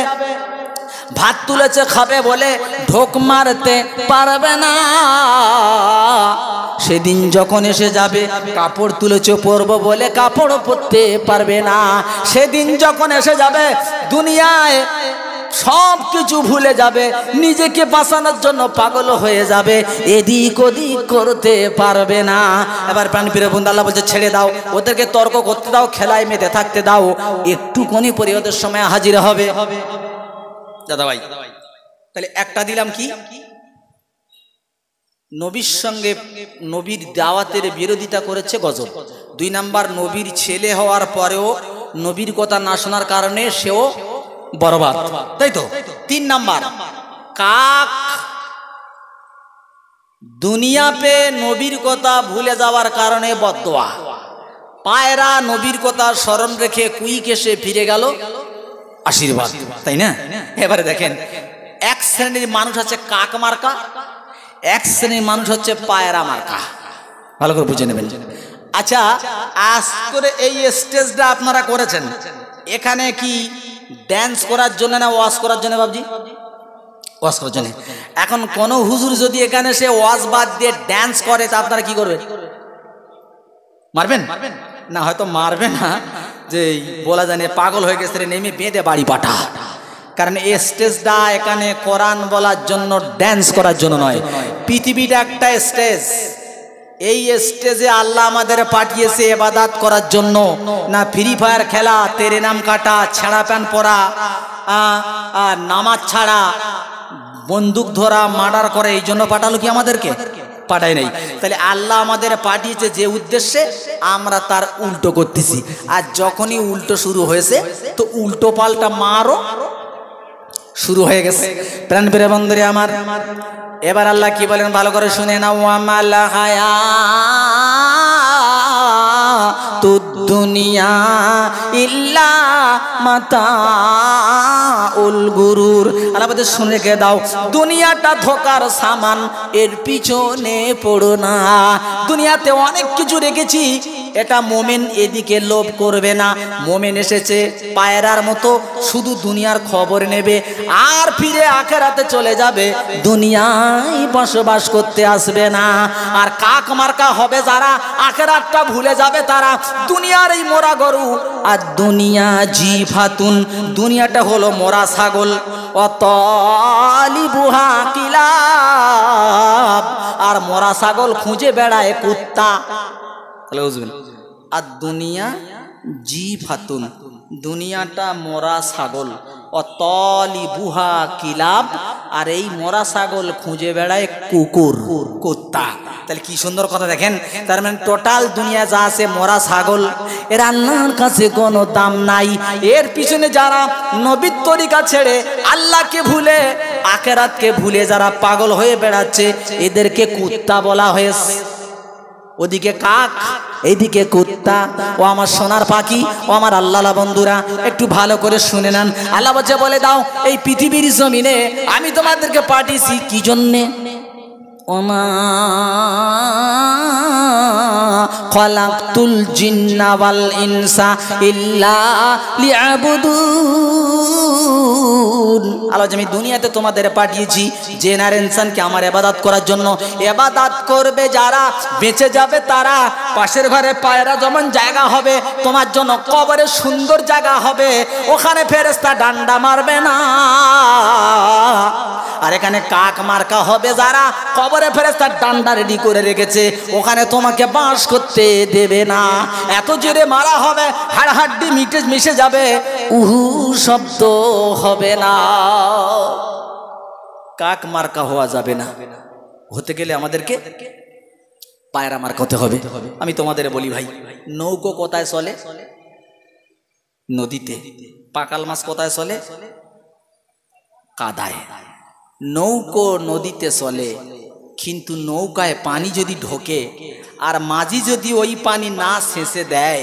ভাত তুলেছে খাবে বলে ঢোক মারতে পারবে না। সেদিন যখন এসে যাবে কাপড় তুলেছে পরবো বলে কাপড়ও পরতে পারবে না। সেদিন যখন এসে যাবে দুনিয়ায় সব কিছু ভুলে যাবে, নিজেকে বাঁচানোর জন্য পাগল হয়ে যাবে, এদিক ওদিক করতে পারবে না। এবার প্রাণপ্রিয় বন্ধু আল্লাহ বলছে ছেড়ে দাও, ওদেরকে তর্ক করতে দাও, খেলায় মেতে থাকতে দাও, একটুখানি পরে ওদের সময় হাজির হবে। দাদা ভাই তাহলে একটা দিলাম কি, নবীর সঙ্গে নবীর দাওয়াতের বিরোধিতা করেছে গজব। 2 নাম্বার নবীর ছেলে হওয়ার পরেও নবীর কথা না শোনার কারণে সেও বরবাদ, তাই তো? 3 নাম্বার কাক দুনিয়া পে নবীর কথা ভুলে যাওয়ার কারণে বদদোয়া। পায়রা নবীর কথা স্মরণ রেখে কুইক এসে ফিরে গেল আশীর্বাদ, তাই না? এবারে দেখেন, এক শ্রেণীর মানুষ হচ্ছে কাক মার্কা, এক শ্রেণীর মানুষ হচ্ছে পায়রা মার্কা। ভালো করে বুঝে নেবেন। আচ্ছা, আজ করে এই স্টেজটা আপনারা করেছেন, এখানে কি ড্যান্স করার জন্য না ওয়াজ করার জন্য বাবজি? ওয়াজ করার জন্য। এখন কোন হুজুর যদি এখানে সে ওয়াজ বাদ দিয়ে ড্যান্স করে তা আপনারা কি করবেন? মারবেন না? হয়তো মারবে না, যে বলা জানে পাগল হয়ে গেছে নেমে বেঁধে বাড়ি পাঠা। কারণ এই স্টেজটা এখানে কোরআন বলার জন্য, ড্যান্স করার জন্য নয়। পৃথিবীটা একটা স্টেজ, এই স্টেজে আল্লাহ আমাদের পাঠিয়েছে ইবাদত করার জন্য, না ফ্রি ফায়ার খেলা, তেরে নাম কাটা, ছেঁড়া প্যান্ট পরা, নামাজ ছাড়া, বন্দুক ধরা, মার্ডার করে এই জন্য পাঠালো কি আমাদেরকে? পাঠায় নাই। তাহলে আল্লাহ আমাদের পাঠিয়েছে যে উদ্দেশ্যে, আমরা তার উল্টো করতেছি। আর যখনই উল্টো শুরু হয়েছে তো উল্টো পাল্টা মারও শুরু হয়ে গেছে। প্রাণ প্রিয় বন্ধুরা আমার, এবার আল্লাহ কি বলেন ভালো করে শুনে নাও। ওয়ামাল হায়াতুদ দুনিয়া ইল্লা মাতাউল গুরুর। আল্লাহ বলে শুনে রেখে দাও, দুনিয়াটা ধোকার সামান, এর পিছনে পড়ো না। দুনিয়াতে অনেক কিছু রেখেছি, এটা মোমেন এদিকে লোভ করবে না। মোমেন এসেছে পায়রার মতো, শুধু দুনিয়ার খবর নেবে আর ফিরে আখিরাতে চলে যাবে, দুনিয়ায় বসবাস করতে আসবে না। আর কাক মার্কা হবে যারা, আখিরাতটা ভুলে যাবে তারা। দুনিয়ার এই মোরা গরু, আর দুনিয়া জিফাতুন, দুনিয়াটা হলো মোরা ছাগল, অতলিবুহা কিলাব, আর মোরা ছাগল খুঁজে বেড়ায় কুত্তা। আর দুনিয়া জিফাতুন, দুনিয়াটা মোরা ছাগল, অতলিবুহা কিলাব, আর এই মোরা ছাগল খুঁজে বেড়ায় কুকুর, কুত্তা। তাহলে কি সুন্দর কথা দেখেন। তার মানে টোটাল দুনিয়া যা আছে মোরা ছাগল, এর আল্লাহর কাছে কোনো দাম নাই। এর পিছনে যারা নবীর তরিকা ছেড়ে আল্লাহকে ভুলে আখিরাতকে ভুলে যারা পাগল হয়ে বেড়াচ্ছে, এদেরকে কুত্তা বলা হয়েছে। ওদিকে কাক, এইদিকে কুত্তা। ও আমার সোনার পাখি, ও আমার আল্লাহ বন্ধুরা, একটু ভালো করে শুনে নেন। আল্লাহ বলে দাও, এই পৃথিবীর জমিনে আমি তোমাদেরকে পাঠিয়েছি কি জন্যে? ওমা খালাকতুল জিন্না ওয়াল ইনসা ইল্লা লিয়াবুদুন। আল্লাহ, আমি দুনিয়াতে তোমাদের পাঠিয়েছি জিন আর ইনসানকে আমার ইবাদত করার জন্য। ইবাদত করবে যারা, বেঁচে যাবে তারা। পাশের ঘরে পায়রা যেমন জায়গা হবে, তোমার জন্য কবরে সুন্দর জায়গা হবে, ওখানে ফেরেশতা ডান্ডা মারবে না। আর এখানে কাক মার্কা হবে যারা, কবরে ফেরেশতা ডান্ডা রেডি করে রেখেছে, ওখানে তোমাকে বাস করতে দেবে না। এত জোরে মারা হবে, হাড় হাড্ডি মিশে যাবে, উহু শব্দ হবে না। কাক মার্কা হওয়া যাবে না। হতে গেলে আমাদেরকে পায়রা মার্কা হতে হবে। আমি তোমাদের বলি ভাই, নৌকো কোথায় চলে? নদীতে। পাকাল মাছ কোথায় চলে? কাদায়। নৌকো নদীতে চলে, কিন্তু নৌকায় পানি যদি ঢোকে আর মাঝি যদি ওই পানি না শেষে দেয়,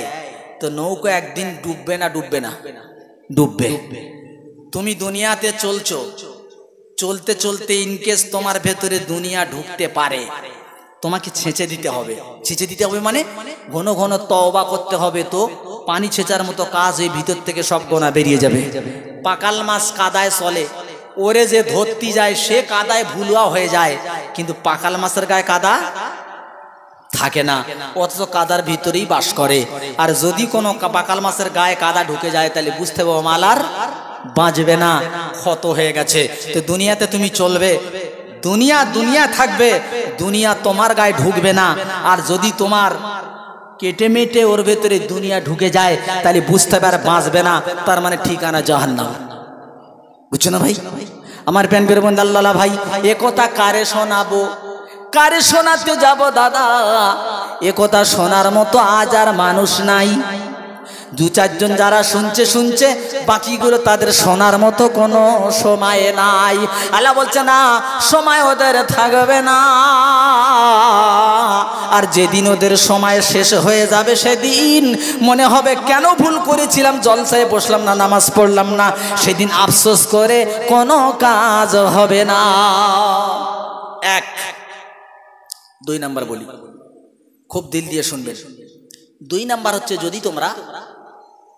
তো নৌকা একদিন ডুববে না? ডুববে না? ডুববে। তুমি দুনিয়াতে চলছো, চলতে চলতে ইনকেস তোমার ভেতরে দুনিয়া ঢুকতে পারে, তোমাকে ছেঁচে দিতে হবে। ছেঁচে দিতে হবে মানে ঘন ঘন তওবা করতে হবে, তো পানি ছেঁচার মতো কাজ, এই ভিতর থেকে সব গোনা বেরিয়ে যাবে। পাকাল মাছ কাদায় চলে, ওরে যে ধরতে যায় সে কাদায় ভুলুয়া হয়ে যায়, কিন্তু পাকাল মাছের গায়ে কাদা থাকে না, অথচ কাদার ভিতরেই বাস করে। আর যদি কোনো পাকাল মাছের গায়ে কাদা ঢুকে যায়, তাহলে বুঝতে পারবো মাল আর বাঁচবে না, ক্ষত হয়ে গেছে। তো দুনিয়াতে তুমি চলবে, দুনিয়া দুনিয়া থাকবে, দুনিয়া তোমার গায়ে ঢুকবে না। আর যদি তোমার কেটে মেটে ওর ভেতরে দুনিয়া ঢুকে যায়, তাহলে বুঝতে পারে বাঁচবে না, তার মানে ঠিকানা জাহান্নাম। বুঝছো না ভাই আমার? প্যান বের বন্ধু আল্লাহ ভাই, এ কথা কারে শোনাবো, কারে শোনাতে যাব দাদা? এ কথা শোনার মতো আজ আর মানুষ নাই। দু চারজন যারা শুনছে শুনছে, বাকিগুলো তাদের শোনার মতো কোনো সময় নাই। আল্লাহ বলছে না, সময় ওদের থাকবে না। আর যেদিন ওদের সময় শেষ হয়ে যাবে সেদিন মনে হবে কেন ভুল করেছিলাম, জলসায় বসলাম না, নামাজ পড়লাম না, সেদিন আফসোস করে কোনো কাজ হবে না। এক। দুই নাম্বার বলি, খুব দিল দিয়ে শুনবেন। দুই নাম্বার হচ্ছে, যদি তোমরা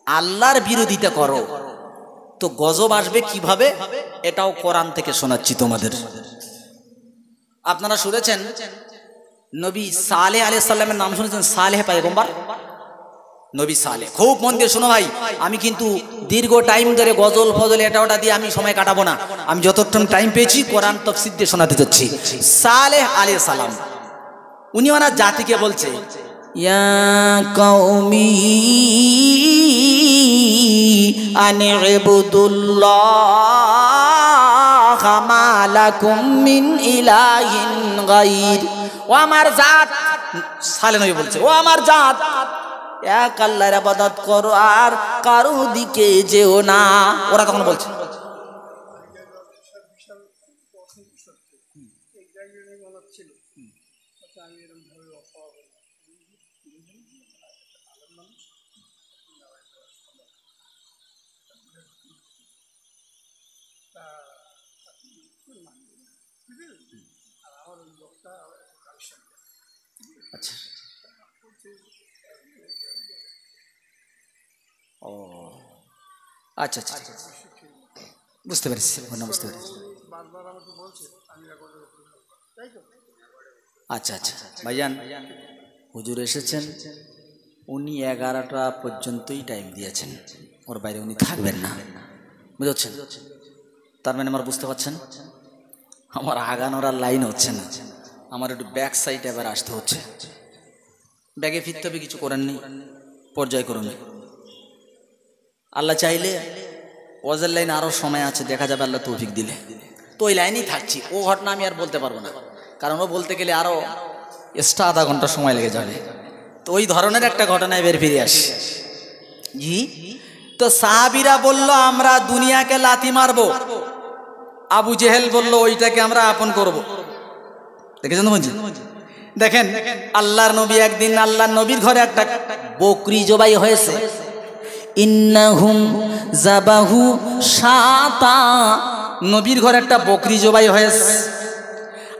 আল্লাহর বিরোধিতা করো তো গজব আসবে কিভাবে, এটাও কোরআন থেকে শোনাচ্ছি তোমাদের। আপনারা শুনেছেন নবী সালেহ আলাইহিস সালামের নাম শুনেছেন? সালেহ পয়গম্বর, নবী সালেহ। খুব মন দিয়ে শোনো ভাই, আমি কিন্তু দীর্ঘ টাইম ধরে গজল ফজল এটা ওটা দিয়ে আমি সময় কাটাবো না। আমি যতক্ষণ টাইম পেয়েছি কোরআন তাফসীর দিয়ে শোনাতে যাচ্ছি। সালেহ আলাইহিস সালাম উনি ওনার জাতিকে বলছে, ইয়া কওমি আনি'বুদুল্লাহ মা লাকুম মিন ইলাহিন গায়র। ও আমার জাত, সালেহ নবী বলছে, ও আমার জাত, এক আল্লাহর ইবাদত করো আর কারো দিকে যেও না। ওরা তখন বলছে আচ্ছা, ও আচ্ছা আচ্ছা, বুঝতে পেরেছি, বুঝতে পেরেছি। আচ্ছা আচ্ছা ভাইজান, হুজুর এসেছেন, উনি 11টা পর্যন্তই টাইম দিয়েছেন, ওর বাইরে উনি থাকবেন না, বুঝছেন? তার মানে আমার বুঝতে পারছেন আমার আগানোর আর লাইন হচ্ছে না, আমার একটু ব্যাক সাইড এবার আসতে হচ্ছে। ব্যাগে ফিরতে হবে, কিছু করার নেই, পর্যায়ক্রমে। আল্লাহ চাইলে ওয়াজের লাইন আরও সময় আছে, দেখা যাবে আল্লাহ তৌফিক দিলে। তো ওই লাইনেই থাকছি। ও ঘটনা আমি আর বলতে পারবো না, কারণ ও বলতে গেলে আরও এক্সট্রা আধা ঘন্টা সময় লেগে যাবে। তো ওই ধরনের একটা ঘটনায় বের ফিরে আসি। জি, তো সাহাবীরা বলল আমরা দুনিয়াকে লাথি মারবো, আবু জেহেল বলল ওইটাকে আমরা আপন করব। দেখেছেন তো? দেখেন, আল্লাহর নবী একদিন, আল্লাহর নবীর ঘরে একটা বকরি জবাই হয়েছে। ইন্নাহুম যাবাহু শাতা, নবীর ঘরে একটা বকরি জবাই হয়েছে।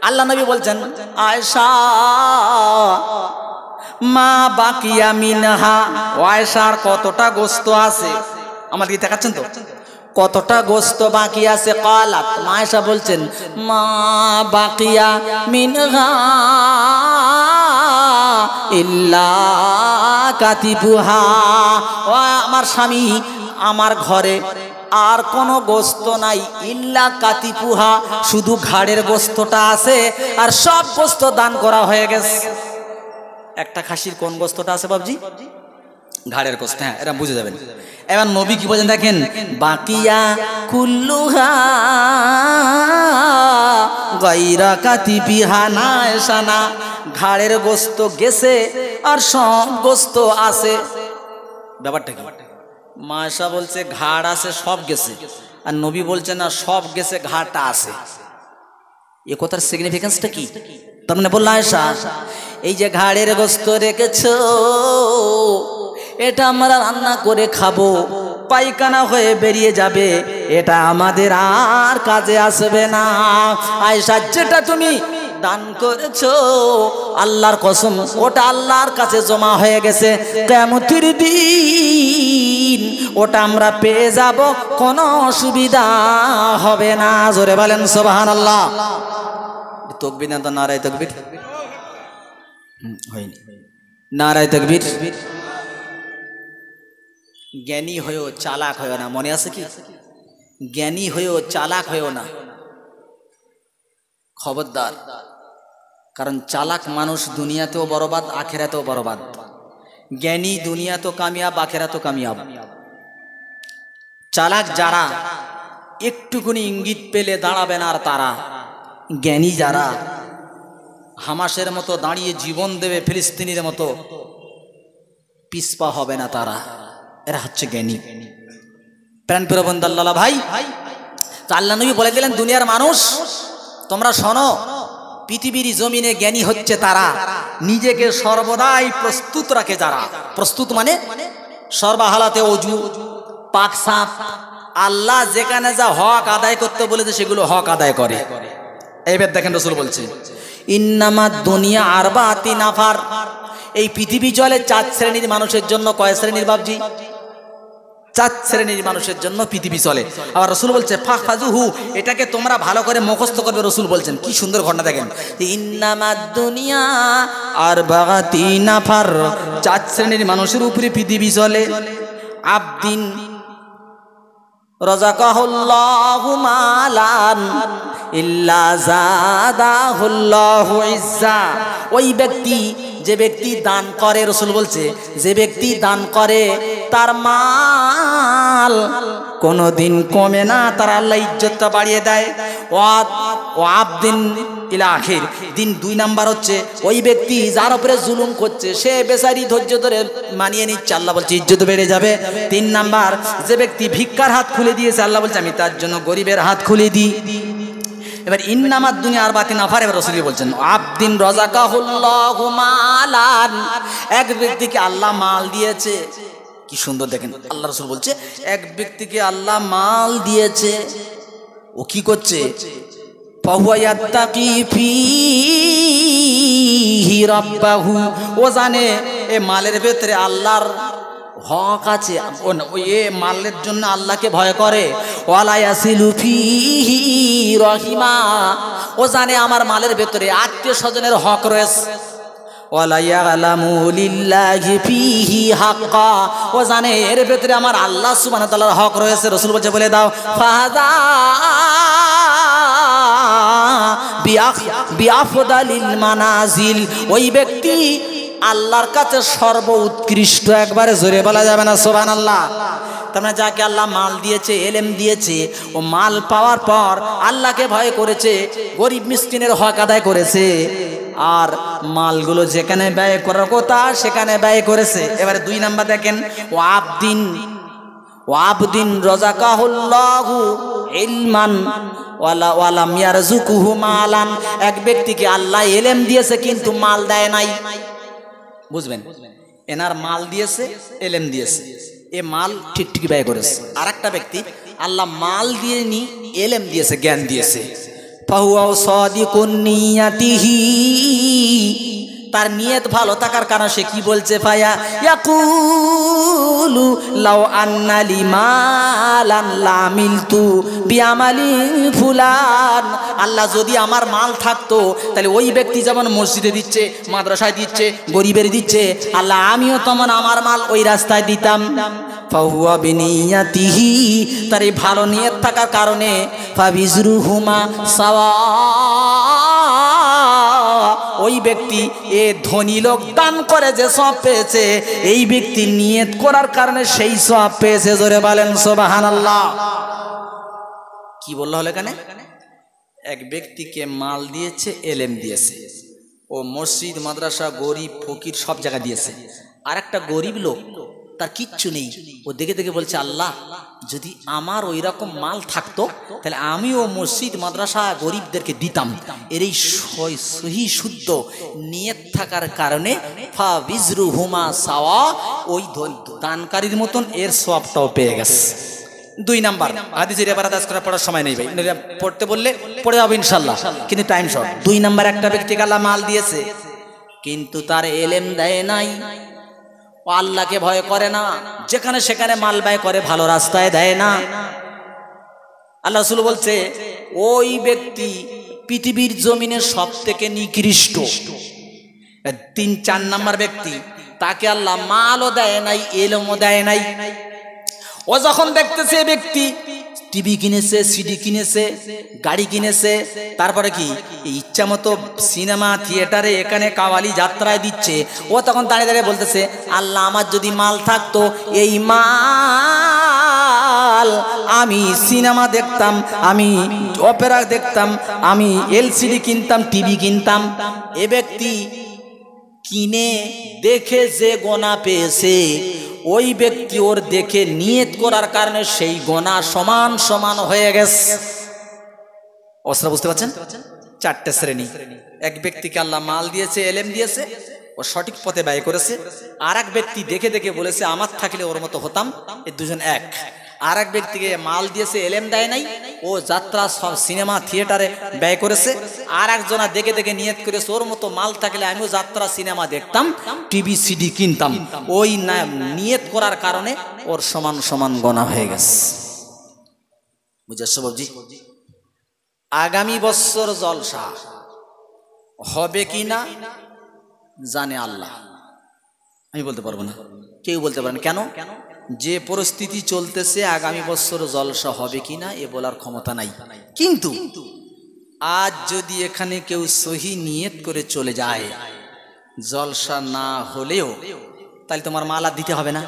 আল্লাহ নবী বলছেন, আয়েশা মা বাকিয়া মিনহা, আয়েশার কতটা গোশত আছে? আমার দিকে দেখাচ্ছেন তো, কতটা গোশত বাকি আছে? কালাত, আয়েশা বলছেন, মা বাকিয়া মিনহা ইল্লা কাতিবুহা। ও আমার স্বামী, আমার ঘরে আর কোনো গোশত নাই, ইল্লা কাতিপুহা, শুধু ঘাড়ের গোশতটা আছে, আর সব গোশত দান করা হয়ে গেছে। একটা খাসির কোন গোশতটা আছে বাবজি? ঘাড়ের গোশত। হ্যাঁ, এটা বুঝে যাবেন। এবার নবী কি বলেন দেখেন, বাকিয়া কুল্লুহা গায়রা কাতিবিহা নায়সানা, ঘাড়ের গোশত গেছে আর সব গোশত আছে। ব্যাপারটা কি? মায়েশা বলছে ঘাড় আছে, সব গেছে, আর নবী বলছে না সব গেছে, ঘাড়টা আছে। এ কথার সিগনিফিকেন্সটা কি? তার মানে বলল আয়েশা, এই যে ঘাড়ের গোশত রেখেছো, এটা আমরা রান্না করে খাবো, পায়খানা হয়ে বেরিয়ে যাবে, এটা আমাদের আর কাজে আসবে না। আয়েশা, যেটা তুমি দান করেছো আল্লাহর কসম, ওটা আল্লাহর কাছে জমা হয়ে গেছে, কিয়ামতের দিন ওটা আমরা পেয়ে যাব, কোনো অসুবিধা হবে না। জোরে বলেন সুবহানাল্লাহ। তাকবীর না, নারায়ে তাকবীর হয়নি, নারায়ে তাকবীর। জ্ঞানী হয়েও চালাক হয়েও না, মনে আছে কি? জ্ঞানী হয়েও চালাক হয়েও না, খবরদার। কারণ চালাক মানুষ দুনিয়াতেও বরবাদ, আখেরাতেও বরবাদ। জ্ঞানী দুনিয়াতেও কামিয়াব, আখেরাতেও কামিয়াব। চালাক যারা একটুকুনি ইঙ্গিত পেলে দাঁড়াবে না আর তারা, জ্ঞানী যারা হামাসের মতো দাঁড়িয়ে জীবন দেবে ফিলিস্তিনির মতো, পিছপা হবে না তারা। এরা হচ্ছে জ্ঞানী। প্রাণ প্রিয় বন্ধু আল্লাহ ভাই, তো আল্লাহ নবী বলে দিলেন দুনিয়ার মানুষ তোমরা শোনো, পৃথিবীর জমিনে জ্ঞানী হচ্ছে তারা নিজেকে সর্বদাই প্রস্তুত রাখে যারা। প্রস্তুত মানে সর্বহালাতে অজু, পাক সাফ, আল্লাহ যেখানে যা হক আদায় করতে বলেছে সেগুলো হক আদায় করে। এইবার দেখেন রাসূল বলছে ইন্নামাদ দুনিয়া আরবাতি নাফার, এই পৃথিবী চলে 4 শ্রেণীর মানুষের জন্য। কয় শ্রেণীর বাবজি? 4 শ্রেণীর মানুষের জন্য পৃথিবী চলে। আবার রাসূল বলছে ফাখাযুহু, এটাকে তোমরা ভালো করে মুখস্থ করবে। রাসূল বলছেন কি সুন্দর ঘটনা দেখেন, ইন্নামাদ দুনিয়া আরবাতি নাফার, 4 শ্রেণীর মানুষের উপরে পৃথিবী চলে। আবদিন রাযাকাহুল্লাহু মালান ইল্লা যাদাহুল্লাহু ইজ্জা, ওই ব্যক্তি যে ব্যক্তি দান করে, রাসূল বলছে যে ব্যক্তি দান করে তার মাল কোনোদিন কমে না, তার আল্লাহ ইজ্জতটা বাড়িয়ে দেয়। ও আবদিন ইলা আখির দিন। 2 নাম্বার হচ্ছে ওই ব্যক্তি যার উপরে জুলুম করছে সে বেচারি ধৈর্য ধরে মানিয়ে নিচ্ছে, আল্লাহ বলছে ইজ্জত বেড়ে যাবে। 3 নাম্বার যে ব্যক্তি ভিক্ষার হাত খুলে দিয়েছে, আল্লাহ বলছে আমি তার জন্য গরিবের হাত খুলে দিই। এবার ইন্নামাদ দুনিয়া আরবাতি নাফার, এবার রাসূল বলছেন আবদিন রাযাকাহুল্লাহু মালান, এক ব্যক্তিকে আল্লাহ মাল দিয়েছে। কি সুন্দর দেখেন, আল্লাহ রাসূল বলছে এক ব্যক্তিকে আল্লাহ মাল দিয়েছে, ও কি করছে? ফাহুয়া ইয়াত্তাকি ফীহি রাব্বাহু, ও জানে এ মালের ভেতরে আল্লাহর হক আছে, এ মালের জন্য আল্লাহকে ভয় করে। ওয়ালা ইয়াসিলু ফীহি রহিমা, ও জানে আমার মালের ভেতরে আত্মীয় স্বজনের হক রয়েছে। ওয়ালা ইয়ালামু লিল্লাহি ফীহি হাক্কা, ও জানে এর ভেতরে আমার আল্লাহ সুবহানাহু ওয়া তাআলার হক রয়েছে। রাসূল বলছে বলে দাও ফাহাদা বিআফদালিল মানাজিল, ওই ব্যক্তি আল্লাহর কাছে সর্ব উৎকৃষ্ট। একবারে জোরে বলা যাবে না সুবহানাল্লাহ। তার মানে যাকে আল্লাহ মাল দিয়েছে, এলেম দিয়েছে, ও মাল পাওয়ার পর আল্লাহকে ভয় করেছে, গরিব মিসকিনের হক আদায় করেছে, আর মালগুলো যেখানে ব্যয় করার কথা সেখানে ব্যয় করেছে। এবারে 2 নাম্বার দেখেন ও আবদিন রাযাকাহুল্লাহু ইলমান ওয়ালাম ইয়ারযুকুহু মালান, এক ব্যক্তিকে আল্লাহ এলেম দিয়েছে কিন্তু মাল দেয় নাই। বুঝবেন, এনার মাল দিয়েছে, এলেম দিয়েছে, এ মাল ঠিক ঠিক ব্যয় করেছে। আর একটা ব্যক্তি আল্লাহ মাল দিয়ে নি, এলেম দিয়েছে, জ্ঞান দিয়েছে। ফাহুয়া সাদিকুন নিয়াতিহি, তার নিয়ত ভালো থাকার কারণে সে কি বলছে? ফায়া ইয়াকুলু লাউ আন্না লি মালান লামিলতু বিআমালি ফুলান, আল্লাহ যদি আমার মাল থাকতো তাহলে ওই ব্যক্তি যেমন মসজিদে দিচ্ছে, মাদ্রাসায় দিচ্ছে, গরিবের দিচ্ছে, আল্লাহ আমিও তেমন আমার মাল ওই রাস্তায় দিতাম। ফাহুয়া বিনিয়াতিহি, তার এই ভালো নিয়ত থাকার কারণে ফাবিজরুহুমা সাওয়া, ওই ব্যক্তি এ ধনী লোক দান করে যে সওয়াব পেয়েছে, এই ব্যক্তি নিয়ত করার কারণে সেই সওয়াব পেয়েছে। জোরে বলেন সুবহানাল্লাহ। কি বললো হলো এখানে? এক ব্যক্তিকে মাল দিয়েছে, এলেম দিয়েছে, ও মসজিদ, মাদ্রাসা, গরিব, ফকির সব জায়গা দিয়েছে। আর একটা গরিব লোক তার কিচ্ছু নেই, ও দেখে দেখে বলছে আল্লাহ যদি আমার ওই রকম মাল থাকতো তাহলে আমিও মসজিদ, মাদ্রাসা, গরিবদেরকে দিতাম। এর এই সহি শুদ্ধ নিয়ত থাকার কারণে ফাবিজরুহুমা সাওয়া, ওই দানকারীর মতন এর সওয়াবটাও পেয়ে গেছে। 2 নাম্বার হাদিসের এবার আদাস করা পড়ার সময় নেই ভাই, পড়তে বললে পড়ে যাবো ইনশাল্লাহ, কিন্তু টাইম শর্ট। 2 নাম্বার একটা ব্যক্তিকে আল্লাহ মাল দিয়েছে কিন্তু তার এলেম দেয় নাই, ও আল্লাহকে ভয় করে না, যেখানে সেখানে মাল ব্যয় করে, ভালো রাস্তায় দেয় না। আল্লাহ রাসূল বলছে ওই ব্যক্তি পৃথিবীর জমিনে সব থেকে নিকৃষ্ট। 3-4 নাম্বার ব্যক্তি, তাকে আল্লাহ মালও দেয় নাই, এলেমও দেয় নাই। ও যখন দেখতেছে ব্যক্তি টিভি কিনেছে, সিডি কিনেছে, গাড়ি কিনেছে, তারপরে কি ইচ্ছা মতো সিনেমা থিয়েটারে এখানে কাওয়ালি যাত্রায় দিচ্ছে, ও তখন দাঁড়িয়ে দাঁড়িয়ে বলতেছে আল্লাহ আমার যদি মাল থাকতো এই মাল আমি সিনেমা দেখতাম, আমি অপেরা দেখতাম, আমি এলসিডি কিনতাম, টিভি কিনতাম। এ ব্যক্তি কিনে দেখে যে গোনা পেয়েছে, ওই ব্যক্তি ওর দেখে নিয়ত করার কারণে সেই গোনা সমান সমান হয়ে গেছে। অবস্থা বুঝতে পারছেন? চারটে শ্রেণী। এক ব্যক্তিকে আল্লাহ মাল দিয়েছে, এলেম দিয়েছে, ও সঠিক পথে ব্যয় করেছে। আর এক ব্যক্তি দেখে দেখে বলেছে আমার থাকলে ওর মতো হতাম, এই দুজন এক। আর এক ব্যক্তিকে মাল দিয়েছে, এলেম দেয় নাই, ও যাত্রা সব সিনেমা থিয়েটারে ব্যয় করেছে। আর একজনা দেখে দেখে নিয়ত করেছে ওর মতো মাল থাকলে আমিও যাত্রা সিনেমা দেখতাম, টিভি সিডি কিনতাম। ওই নিয়ত করার কারণে ওর সমান সমান গোনা হয়ে গেছে। বুঝেছ বাবজি? আগামী বছর জলসা হবে কি না জানে আল্লাহ, আমি বলতে পারবো না, কেউ বলতে পারেন। কেন? যে পরিস্থিতি চলতেছে আগামী বছর জলসা হবে কি না এ বলার ক্ষমতা নাই। কিন্তু আজ যদি এখানে কেউ সহি নিয়ত করে চলে যায়, জলসা না হলেও তাহলে তোমার মাল আর দিতে হবে না।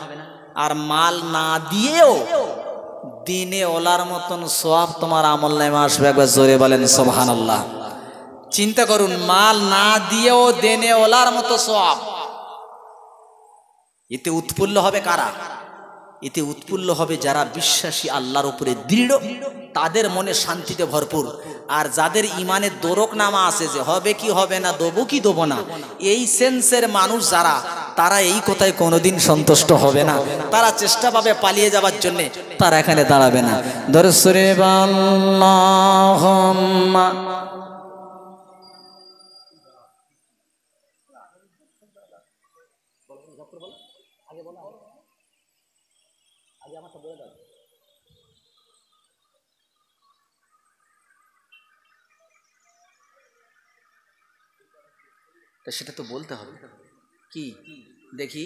আর মাল না দিয়েও দিনে ওলার মতন সওয়াব তোমার আমলনামা আসবে। একবার জোরে বলেন সুবহানাল্লাহ। চিন্তা করুন, মাল না দিয়েও দিনে ওলার মতো সওয়াব। এতে উৎফুল্ল হবে কারা? এতে উৎফুল্ল হবে যারা বিশ্বাসী, আল্লাহর উপরে দৃঢ়, তাদের মনে শান্তিতে ভরপুর। আর যাদের ইমানের দোরক নামা আছে যে হবে কি হবে না, দেবো কি দেবো না, এই সেন্সের মানুষ যারা, তারা এই কথায় কোনোদিন সন্তুষ্ট হবে না। তারা চেষ্টা পাবে পালিয়ে যাবার জন্য, তারা এখানে দাঁড়াবে না। দরসুরে আল্লাহুম্মা সেটা তো বলতে হবে। কি দেখি?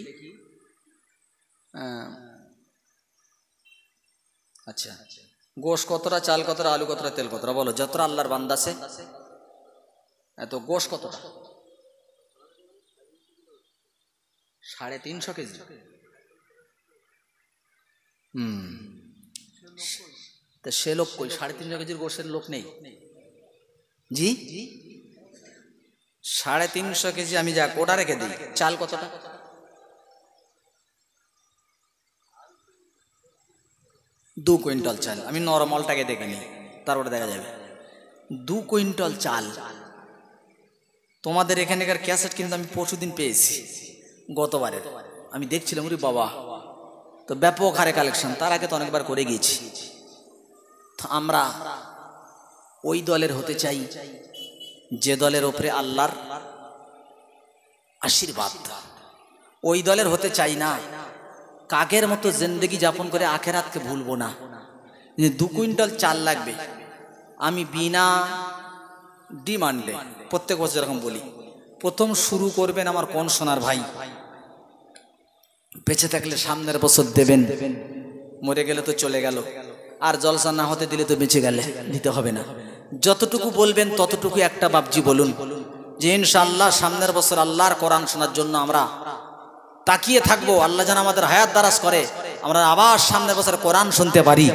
আচ্ছা, গোশ কতটা, চাল কতটা, আলু কতটা, তেল কতটা? বলো, যতটা আল্লাহর বান্দা আছে। এত গোশ কতটা? 350 কেজি। তা সে লোক কই? 350 কেজির গোশের লোক নেই জি। 350 কেজি আমি যা ওটা রেখে দিই। চাল কতটা? 2 কুইন্টাল চাল। আমি নরমালটাকে দেখে নিই, তারপরে দেখা যাবে। 2 কুইন্টাল চাল। তোমাদের এখানকার ক্যাসেট কিন্তু আমি পরশুদিন পেয়েছি, গতবারের। আমি দেখছিলাম, ওরে বাবা, তো ব্যাপক হারে কালেকশন। তার আগে তো অনেকবার করে গিয়েছি। আমরা ওই দলের হতে চাই যে দলের ওপরে আল্লাহর আশীর্বাদ। ওই দলের হতে চাই না কাকের মতো জিন্দেগি যাপন করে আখেরাতকে ভুলবো না। 2 কুইন্টাল চাল লাগবে, আমি বিনা ডিমান্ডে প্রত্যেক বছর এরকম বলি। প্রথম শুরু করবেন আমার কোন সোনার ভাই, বেঁচে থাকলে সামনের বছর দেবেন, মরে গেলে তো চলে গেল। আর জলসা না হতে দিলে তো বেঁচে গেলে দিতে হবে না। যতটুকু বলবেন ততটুকু একটা বাবজি বলুন যে ইনশাআল্লাহ সামনের বছর আল্লাহর কোরআন শোনার জন্য আমরা তাকিয়ে থাকবো। আল্লাহ যেন আমাদের হায়াত দারাজ করে, আমরা আবার সামনের বছর কোরআন শুনতে পারি।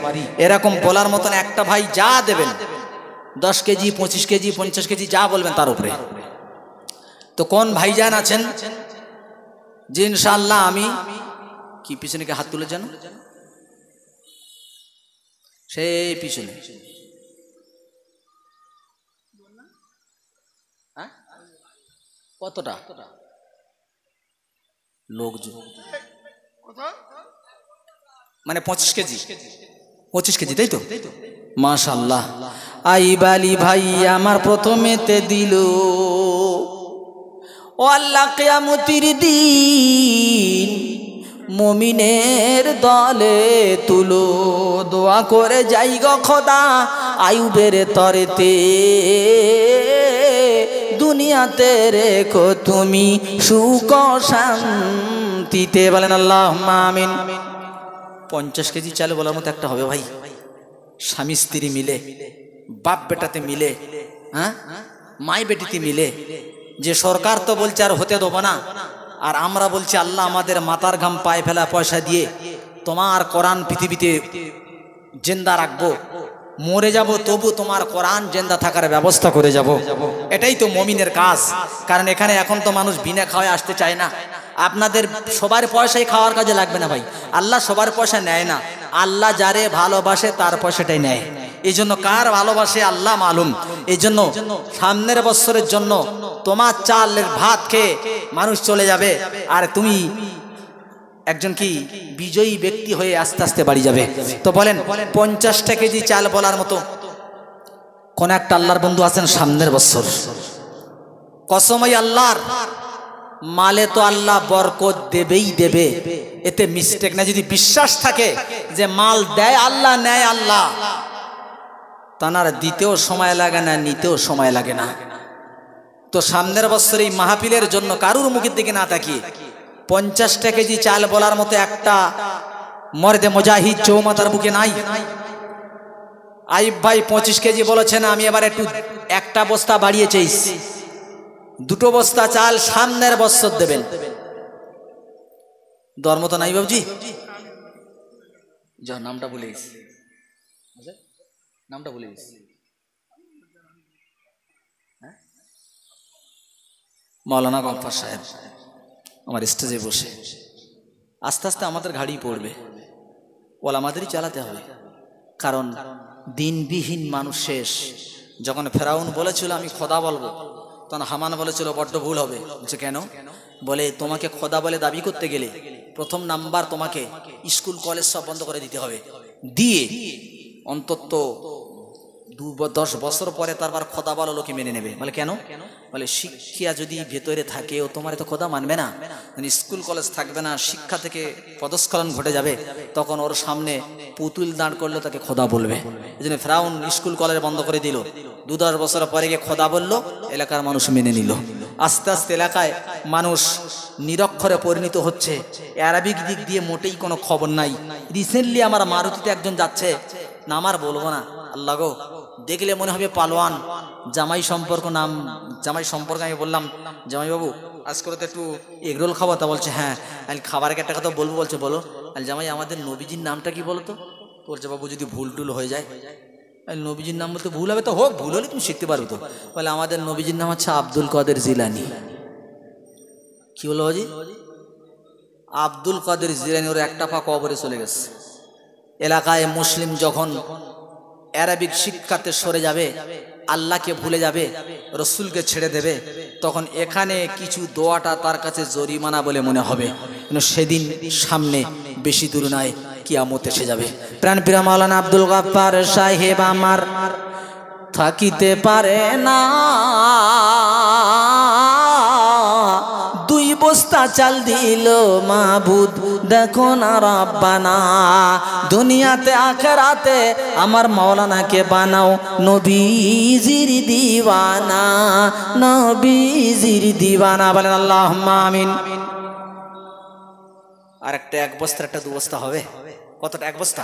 এরকম বলার মতন একটা ভাই যা দেবেন, 10 কেজি, 25 কেজি, 50 কেজি, যা বলবেন তার উপরে। তো কোন ভাইজান আছেন যে ইনশাআল্লাহ আমি কি পিছনে কে হাত তুলে যান? সেই পিছনে কতটা লোকজন? মানে 25 কেজি, 25 কেজি, তাই তো? মাশাআল্লাহ। আইবালি ভাই আমার প্রথমেতে দিল, ও আল্লাহ কিয়ামতের দিন মুমিনের দলে তুলো, দোয়া করে যাই গো খোদা আইয়ুবের তরেতে, দুনিয়াতে রেখো তুমি সুখ শান্তিতে। বলেন আল্লাহুম্মা আমিন। 50 কেজি চাল বলার মতো একটা হবে ভাই, স্বামী স্ত্রী মিলে, বাপ বেটাতে মিলে, হ্যাঁ, মাই বেটিতে মিলে। যে সরকার তো বলছে আর হতে দেবো না, আর আমরা বলছি আল্লাহ আমাদের মাথার ঘাম পায়ে ফেলা পয়সা দিয়ে তোমার কোরআন পৃথিবীতে জিন্দা রাখবো, মরে যাব তবু তোমার কোরআন জিন্দা থাকার ব্যবস্থা করে যাব। এটাই তো মুমিনের কাজ। কারণ এখানে এখন তো মানুষ বিনা খাওয়ায় আসতে চায় না, আপনাদের সবার পয়সাই খাওয়ার কাজে লাগবে না ভাই। আল্লাহ সবার পয়সা নেয় না, আল্লাহ যারে ভালোবাসে তার পয়সাটাই নেয়। এই জন্য কার ভালোবাসে আল্লাহ মালুম। এই জন্য সামনের বছরের জন্য তোমার চালের ভাত খেয়ে মানুষ চলে যাবে, আর তুমি একজন কি বিজয়ী ব্যক্তি হয়ে আস্তে আস্তে বাড়ি যাবে। তো বলেন 50টা কেজি চাল বলার মতো কোন একটা আল্লাহর বন্ধু আছেন সামনের বছর? কসমই আল্লাহর, মালে তো আল্লাহ বরকত দেবেই দেবে, এতে মিস্টেক না। যদি বিশ্বাস থাকে যে মাল দেয় আল্লাহ, নেয় আল্লাহ, তানার দিতেও সময় লাগে না, নিতেও সময় লাগে না। তো সামনের বছর এই মাহফিলের জন্য কারুর মুখের দিকে না তাকিয়ে 50টা কেজি চাল বলার মতো একটা মর্দে মুজাহিদ চৌমাথার বুকে নাই। আইব ভাই 25 কেজি বলেছেন, আমি এবার একটু একটা বস্তা বাড়িয়ে চাইছি, 2 বস্তা চাল সামনের বছর দেবেন। ধর্ম তো নাই বাবুজি, যা নামটা ভুলে গেছি, নামটা ভুলে গেছি, মৌলানা গফফার সাহেব আমার স্টেজে বসে। আস্তে আস্তে আমাদের ঘাড়ি পড়বে, ওলা আমাদেরই চালাতে হবে, কারণ দিনবিহীন মানুষ শেষ। যখন ফেরাউন বলেছিল আমি খোদা বলবো, তখন হামান বলেছিল বড্ড ভুল হবে। বলছে কেন? বলে তোমাকে খোদা বলে দাবি করতে গেলে প্রথম নাম্বার তোমাকে স্কুল কলেজ সব বন্ধ করে দিতে হবে, দিয়ে অন্তত 10 বছর পরে তারপর খোদা বলো লোকে মেনে নেবে। বলে কেন? বলে শিক্ষা যদি ভেতরে থাকে ও তোমার তো খোদা মানবে না, স্কুল কলেজ থাকবে না, শিক্ষা থেকে পদস্খলন ঘটে যাবে, তখন ওর সামনে পুতুল দাঁড় করলে তাকে খোদা বলবে। এই জন্য ফেরাউন স্কুল কলেজ বন্ধ করে দিল, 2-10 বছর পরে গিয়ে খোদা বলল, এলাকার মানুষ মেনে নিল। আস্তে আস্তে এলাকায় মানুষ নিরক্ষরে পরিণত হচ্ছে, অ্যারাবিক দিক দিয়ে মোটেই কোনো খবর নাই। রিসেন্টলি আমার মারুতিতে একজন যাচ্ছে, না আমার বলবো না, আল্লাহ গো, দেখলে মনে হবে পালোয়ান। জামাই সম্পর্ক নাম, জামাই সম্পর্কে আমি বললাম, জামাই বাবু আজ করে তো একটু এগরোল খাবো। তা বলছে হ্যাঁ। আমি খাবারের একটা কথা বলবো, বলছে বলো। আর জামাই আমাদের নবীজির নামটা কি বলো তো? বলছে বাবু যদি ভুল টুল হয়ে যায়। নবীজির নাম বলতে ভুল হবে তো হোক, ভুল হলে তুমি শিখতে পারবে তো। বলে আমাদের নবীজির নাম হচ্ছে আব্দুল কাদের জিলানি। কি বলো বাজি? আব্দুল কাদের জিলানি। ওর একটা পা কবরে চলে গেছে। এলাকায় মুসলিম যখন অ্যারাবিক শিক্ষাতে সরে যাবে, আল্লাহকে ভুলে যাবে, রসুলকে ছেড়ে দেবে, তখন এখানে কিছু দোয়াটা তার কাছে জরিমানা বলে মনে হবে। সেদিন সামনে বেশি দূর নয়, কিয়ামত এসে যাবে। প্রাণপ্রিয় মাওলানা আব্দুল গফফার সাহেব আমার থাকিতে পারে না, 2 বস্তা চাল দিল মাবুদ, দেখো না রাব্বানা। দুনিয়াতে আখেরাতে আমার মাওলানাকে বানাও নবীজির দিওয়ানা, নবীজির দিওয়ানা। বলেন আল্লাহুম্মা আমিন। আর একটা 1 বস্তা, একটা 2 বস্তা হবে? কতটা? 1 বস্তা?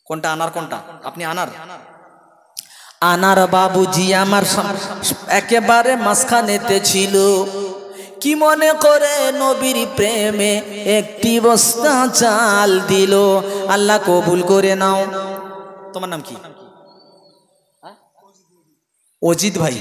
কোনটা আনার? কোনটা আপনি আনার? আনার বাবুজি আমার একেবারে মাঝখানেতে ছিল, কি মনে করে নবীর প্রেমে 1 বস্তা চাল দিল। আল্লাহ কবুল করে নাও। তোমার নাম কি? অজিত ভাই।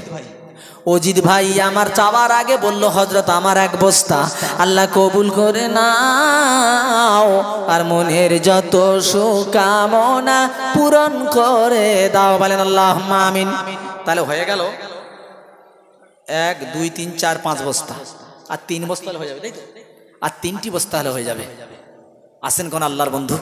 অজিত ভাই আমার চাওয়ার আগে বলল, হযরত আমার 1 বস্তা, আল্লাহ কবুল করে নাও, আর মনের যত সুকামনা পূরণ করে দাও। বলেন আল্লাহুম্মা আমিন। তাহলে হয়ে গেল 1, 2, 3, 4, 5 বস্তা, আর 3 বস্তা হলে হয়ে যাবে, তাই তো? আর 3টি বস্তা হলে হয়ে যাবে। আসেন কোন আল্লাহর বন্ধু।